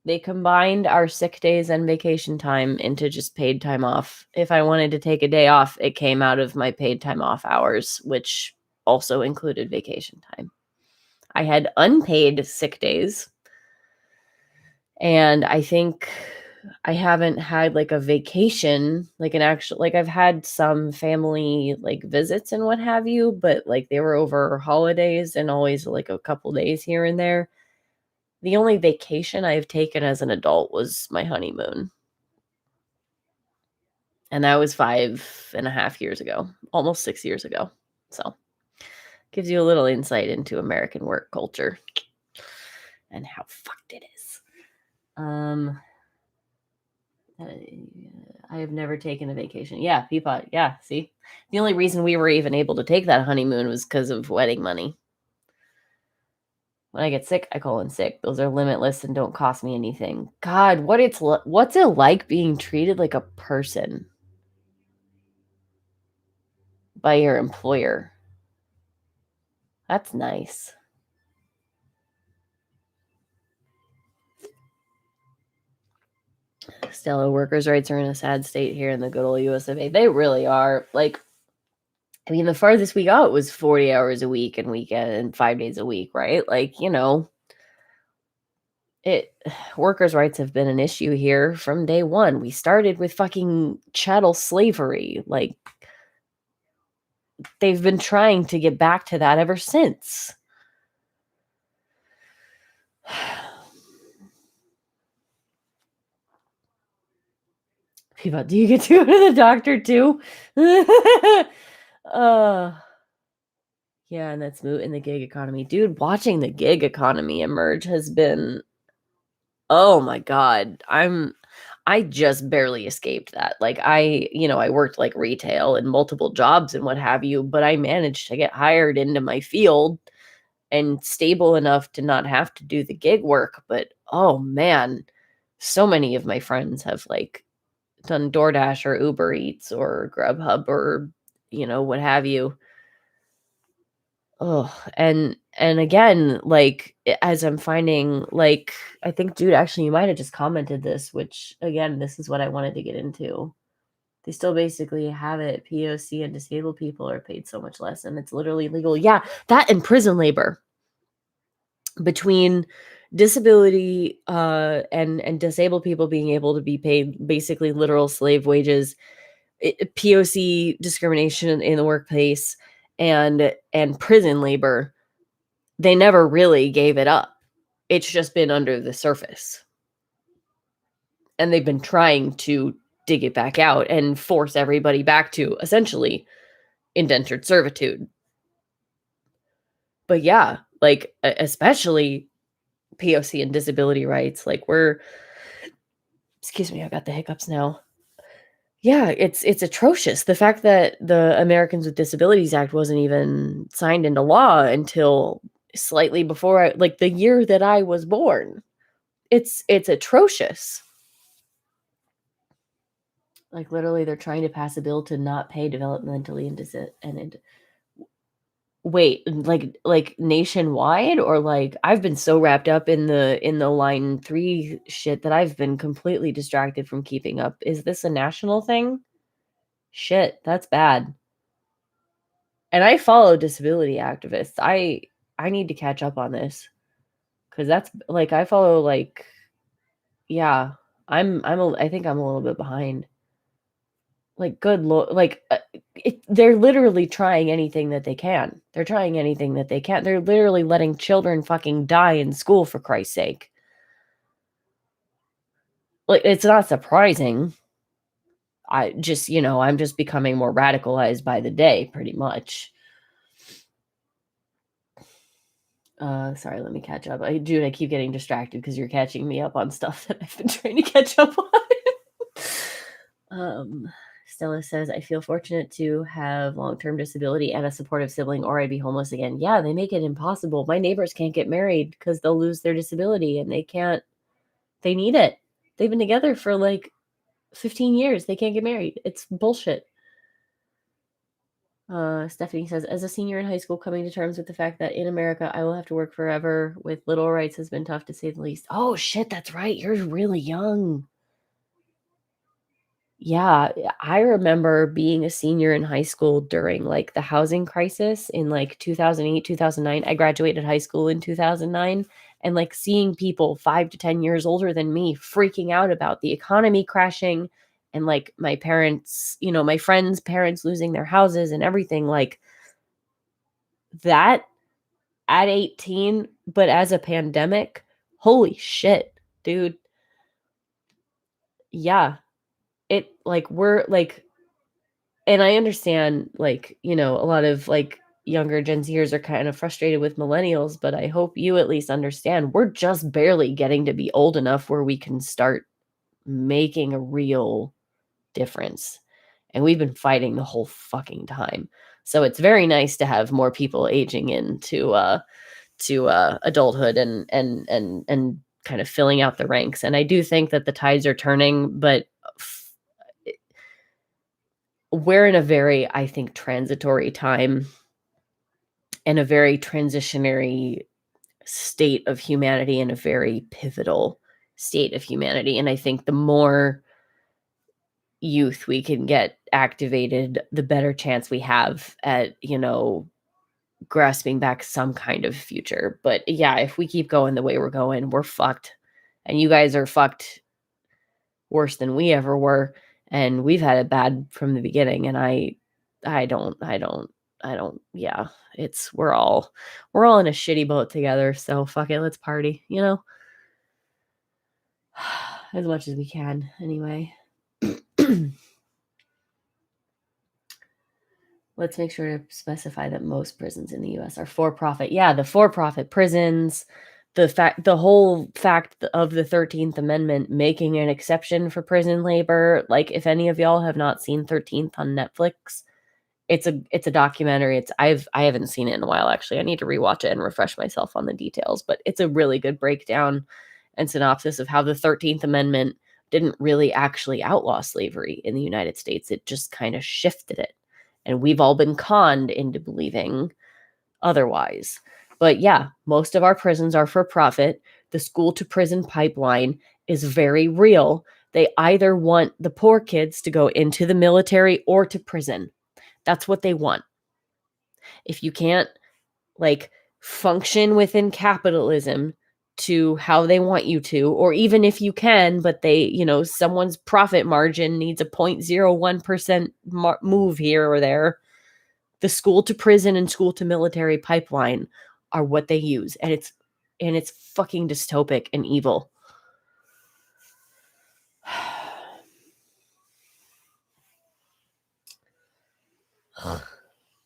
They combined our sick days and vacation time into just paid time off. If I wanted to take a day off, it came out of my paid time off hours, which also included vacation time. I had unpaid sick days, and I think I haven't had, like, a vacation, like, an actual, like, I've had some family, like, visits and what have you, but, like, they were over holidays and always, like, a couple days here and there. The only vacation I've taken as an adult was my honeymoon, and that was 5.5 years ago, almost 6 years ago. So, gives you a little insight into American work culture and how fucked it is. I have never taken a vacation. Yeah, Peapod. Yeah, see? The only reason we were even able to take that honeymoon was because of wedding money. When I get sick, I call in sick. Those are limitless and don't cost me anything. God, what's it like being treated like a person by your employer? That's nice. Still, workers' rights are in a sad state here in the good old US of A. They really are. Like, I mean, the farthest we got was 40 hours a week and weekend and 5 days a week, right? Like, it workers' rights have been an issue here from day one. We started with fucking chattel slavery. Like, they've been trying to get back to that ever since. People, do you get to go to the doctor too? uh yeah, and that's moot in the gig economy. Dude, watching the gig economy emerge has been, oh my god. I just barely escaped that. Like, I worked like retail and multiple jobs and what have you, but I managed to get hired into my field and stable enough to not have to do the gig work. But oh man, so many of my friends have, like, done DoorDash or Uber Eats or Grubhub or, what have you. Oh, and again, like, as I'm finding, like, I think, dude, actually, you might have just commented this, which, again, this is what I wanted to get into. They still basically have it. POC and disabled people are paid so much less, and it's literally legal. Yeah, that and prison labor. Between disability and disabled people being able to be paid basically literal slave wages, POC discrimination in the workplace, and prison labor, They never really gave it up. It's just been under the surface. And they've been trying to dig it back out and force everybody back to essentially indentured servitude. But yeah, like especially POC and disability rights, like excuse me, I got the hiccups now. Yeah, it's atrocious. The fact that the Americans with Disabilities Act wasn't even signed into law until slightly before like the year that I was born. It's atrocious. Like literally they're trying to pass a bill to not pay developmentally and wait, like nationwide, or like I've been so wrapped up in the line 3 shit that I've been completely distracted from keeping up. Is this a national thing? Shit, that's bad. And I follow disability activists. I need to catch up on this cuz that's like I follow like yeah, I think I'm a little bit behind. Like good lord, like they're literally trying anything that they can. They're trying anything that they can. They're literally letting children fucking die in school for Christ's sake. Like it's not surprising. I just, I'm just becoming more radicalized by the day pretty much. Sorry, let me catch up. Dude, I keep getting distracted because you're catching me up on stuff that I've been trying to catch up on. Stella says, I feel fortunate to have long-term disability and a supportive sibling, or I'd be homeless again. Yeah, they make it impossible. My neighbors can't get married because they'll lose their disability and they need it. They've been together for like 15 years. They can't get married. It's bullshit. Stephanie says, as a senior in high school, coming to terms with the fact that in America, I will have to work forever with little rights has been tough to say the least. Oh, shit, that's right. You're really young. Yeah, I remember being a senior in high school during like the housing crisis in like 2008, 2009. I graduated high school in 2009 and like seeing people 5 to 10 years older than me freaking out about the economy crashing and like my parents, my friends' parents losing their houses and everything like that at 18, but as a pandemic, holy shit, dude. Yeah. It like we're like and I understand like, a lot of like younger Gen Zers are kind of frustrated with millennials, but I hope you at least understand we're just barely getting to be old enough where we can start making a real difference. And we've been fighting the whole fucking time. So it's very nice to have more people aging into adulthood and kind of filling out the ranks. And I do think that the tides are turning, but we're in a very, I think, transitory time and a very transitionary state of humanity and a very pivotal state of humanity. And I think the more youth we can get activated, the better chance we have at, grasping back some kind of future. But yeah, if we keep going the way we're going, we're fucked. And you guys are fucked worse than we ever were. And we've had it bad from the beginning. And I don't, yeah, we're all in a shitty boat together. So fuck it. Let's party, as much as we can anyway. Let's make sure to specify that most prisons in the US are for-profit. Yeah, the for-profit prisons, the whole fact of the 13th Amendment making an exception for prison labor. Like if any of y'all have not seen 13th on Netflix, it's a documentary. I haven't seen it in a while actually. I need to rewatch it and refresh myself on the details, but it's a really good breakdown and synopsis of how the 13th Amendment didn't really actually outlaw slavery in the United States. It just kind of shifted it. And we've all been conned into believing otherwise. But yeah, most of our prisons are for profit. The school to prison pipeline is very real. They either want the poor kids to go into the military or to prison. That's what they want. If you can't like function within capitalism to how they want you to, or even if you can, but they, someone's profit margin needs a 0.01% move here or there, the school to prison and school to military pipeline are what they use, and it's fucking dystopic and evil.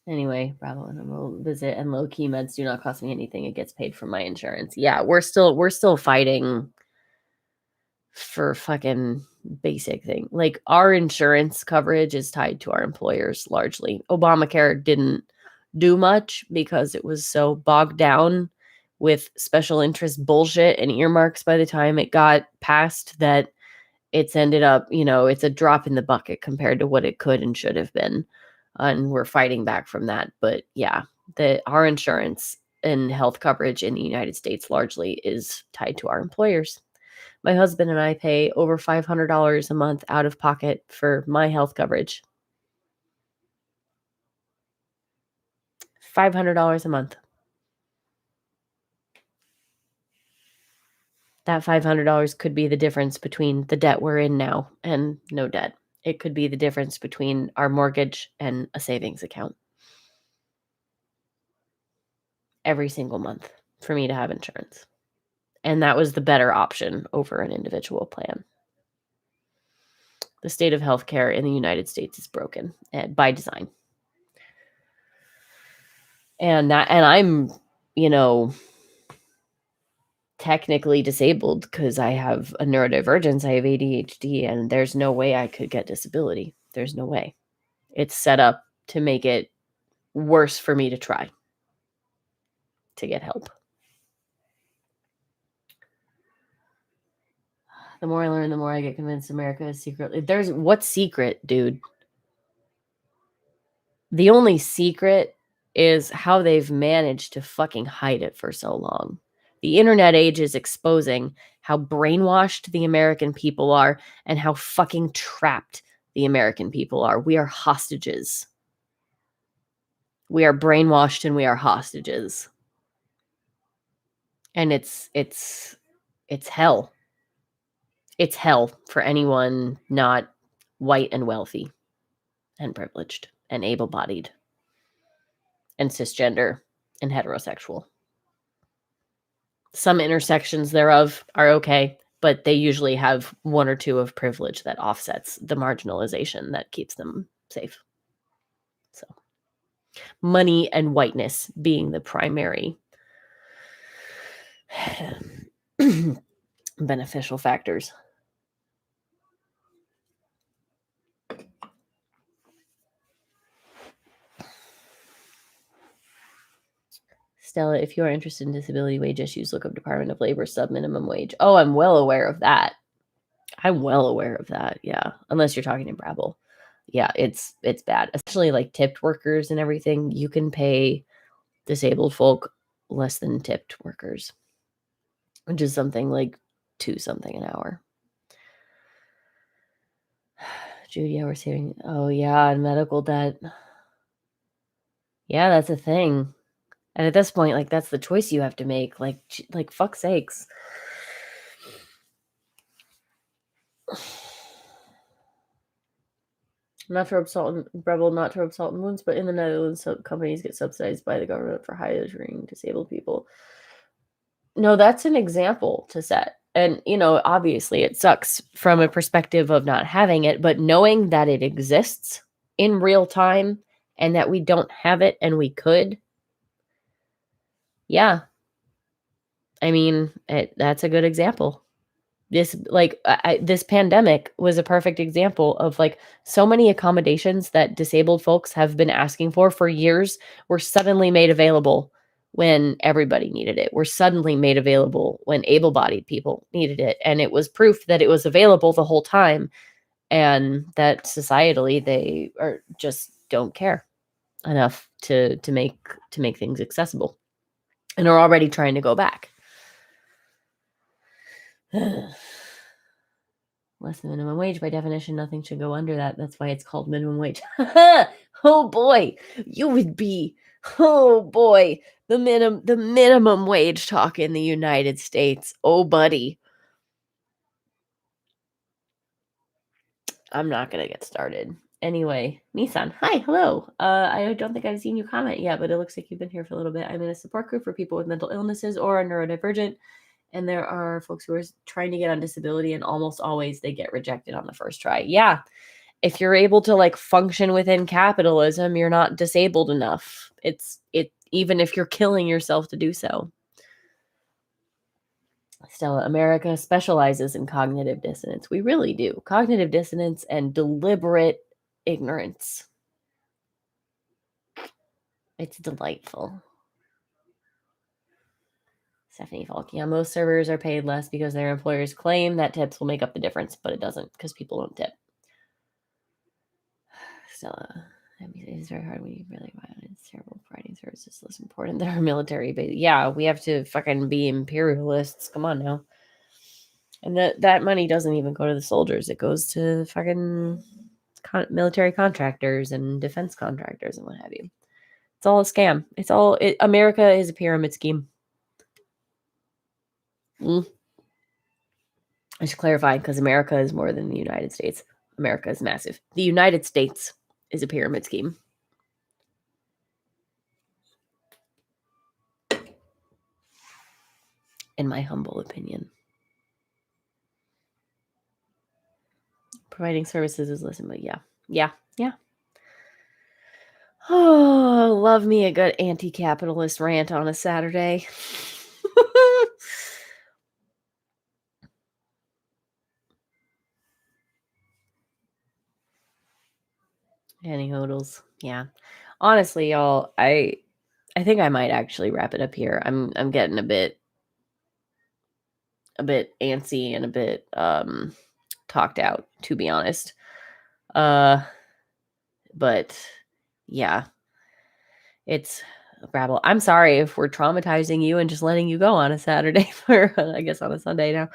Anyway, Bravo and we'll visit, and low key meds do not cost me anything. It gets paid from my insurance. Yeah, we're still fighting for fucking basic thing. Like, our insurance coverage is tied to our employers largely. Obamacare didn't do much because it was so bogged down with special interest bullshit and earmarks by the time it got passed that it's ended up, it's a drop in the bucket compared to what it could and should have been. And we're fighting back from that. But yeah, our insurance and health coverage in the United States largely is tied to our employers. My husband and I pay over $500 a month out of pocket for my health coverage. $500 a month. That $500 could be the difference between the debt we're in now and no debt. It could be the difference between our mortgage and a savings account. Every single month for me to have insurance. And that was the better option over an individual plan. The state of healthcare in the United States is broken by design. And I'm, technically disabled because I have a neurodivergence. I have ADHD, and there's no way I could get disability. There's no way. It's set up to make it worse for me to try to get help. The more I learn, the more I get convinced America is secretly... What's secret, dude? The only secret is how they've managed to fucking hide it for so long. The internet age is exposing how brainwashed the American people are and how fucking trapped the American people are. We are hostages. We are brainwashed and we are hostages. And it's hell. It's hell for anyone not white and wealthy and privileged and able-bodied and cisgender and heterosexual. Some intersections thereof are okay, but they usually have one or two of privilege that offsets the marginalization that keeps them safe. So, money and whiteness being the primary beneficial factors. Stella, if you are interested in disability wage issues, look up Department of Labor sub-minimum wage. Oh, I'm well aware of that. Yeah. Unless you're talking in Brabble. Yeah, it's bad. Especially like tipped workers and everything. You can pay disabled folk less than tipped workers, which is something like $2 something an hour. Judy, we're saving. Oh yeah, and medical debt. Yeah, that's a thing. And at this point, like, that's the choice you have to make. Like fuck sakes. Not to rub salt in Breville, not to rub salt in wounds, but in the Netherlands, companies get subsidized by the government for hiring disabled people. No, that's an example to set. And, obviously it sucks from a perspective of not having it, but knowing that it exists in real time and that we don't have it and we could. Yeah. I mean, that's a good example. This this pandemic was a perfect example of like so many accommodations that disabled folks have been asking for years were suddenly made available when everybody needed it. Were suddenly made available when able-bodied people needed it. And it was proof that it was available the whole time and that societally they are just don't care enough to make things accessible and are already trying to go back. Less than minimum wage, by definition, nothing should go under that. That's why it's called minimum wage. Oh boy, you would be. Oh boy, the minimum wage talk in the United States. Oh buddy, I'm not gonna get started. Anyway, Nissan, hi, hello. I don't think I've seen you comment yet, but it looks like you've been here for a little bit. I'm in a support group for people with mental illnesses or are neurodivergent, and there are folks who are trying to get on disability, and almost always they get rejected on the first try. Yeah, if you're able to like function within capitalism, you're not disabled enough. It even if you're killing yourself to do so. Stella, America specializes in cognitive dissonance. We really do. Cognitive dissonance and deliberate ignorance. It's delightful. Stephanie Falk. Yeah, most servers are paid less because their employers claim that tips will make up the difference, but it doesn't because people don't tip. Stella, it's very hard when you really want it. It's terrible. Providing services less important than our military base. Yeah, we have to fucking be imperialists. Come on now. And that money doesn't even go to the soldiers. It goes to fucking military contractors and defense contractors and what have you. It's all a scam. America is a pyramid scheme. I should clarify because America is more than the United States. America is massive. The United States is a pyramid scheme. In my humble opinion. Providing services is listen, but yeah. Oh, love me a good anti-capitalist rant on a Saturday. Annie hodls. Yeah. Honestly, y'all, I think I might actually wrap it up here. I'm getting a bit antsy and a bit talked out, to be honest. But yeah, it's Brabble. I'm sorry if we're traumatizing you and just letting you go on a Saturday or I guess on a Sunday now,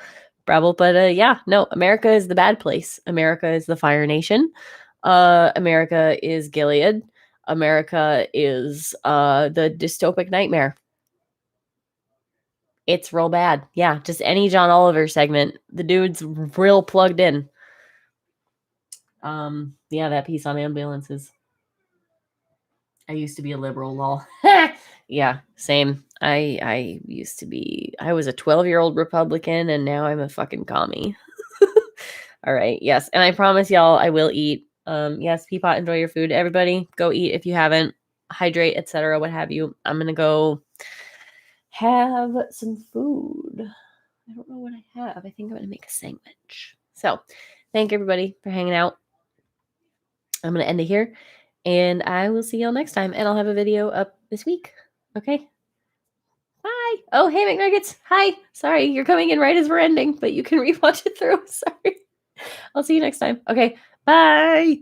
Brabble. But yeah, no, America is the bad place. America is the Fire Nation. America is Gilead. America is the dystopic nightmare. It's real bad. Yeah, just any John Oliver segment. The dude's real plugged in. Yeah, that piece on ambulances. I used to be a liberal, lol. Yeah, same. I used to be. I was a 12-year-old Republican, and now I'm a fucking commie. All right, yes, and I promise y'all, I will eat. Yes, Peapot, enjoy your food. Everybody, go eat if you haven't. Hydrate, etc. What have you? I'm gonna go have some food. I don't know what I have. I think I'm gonna make a sandwich. So, thank everybody for hanging out. I'm gonna end it here. And I will see y'all next time. And I'll have a video up this week. Okay. Bye. Oh, hey, McNuggets. Hi. Sorry, you're coming in right as we're ending, but you can rewatch it through. Sorry. I'll see you next time. Okay. Bye.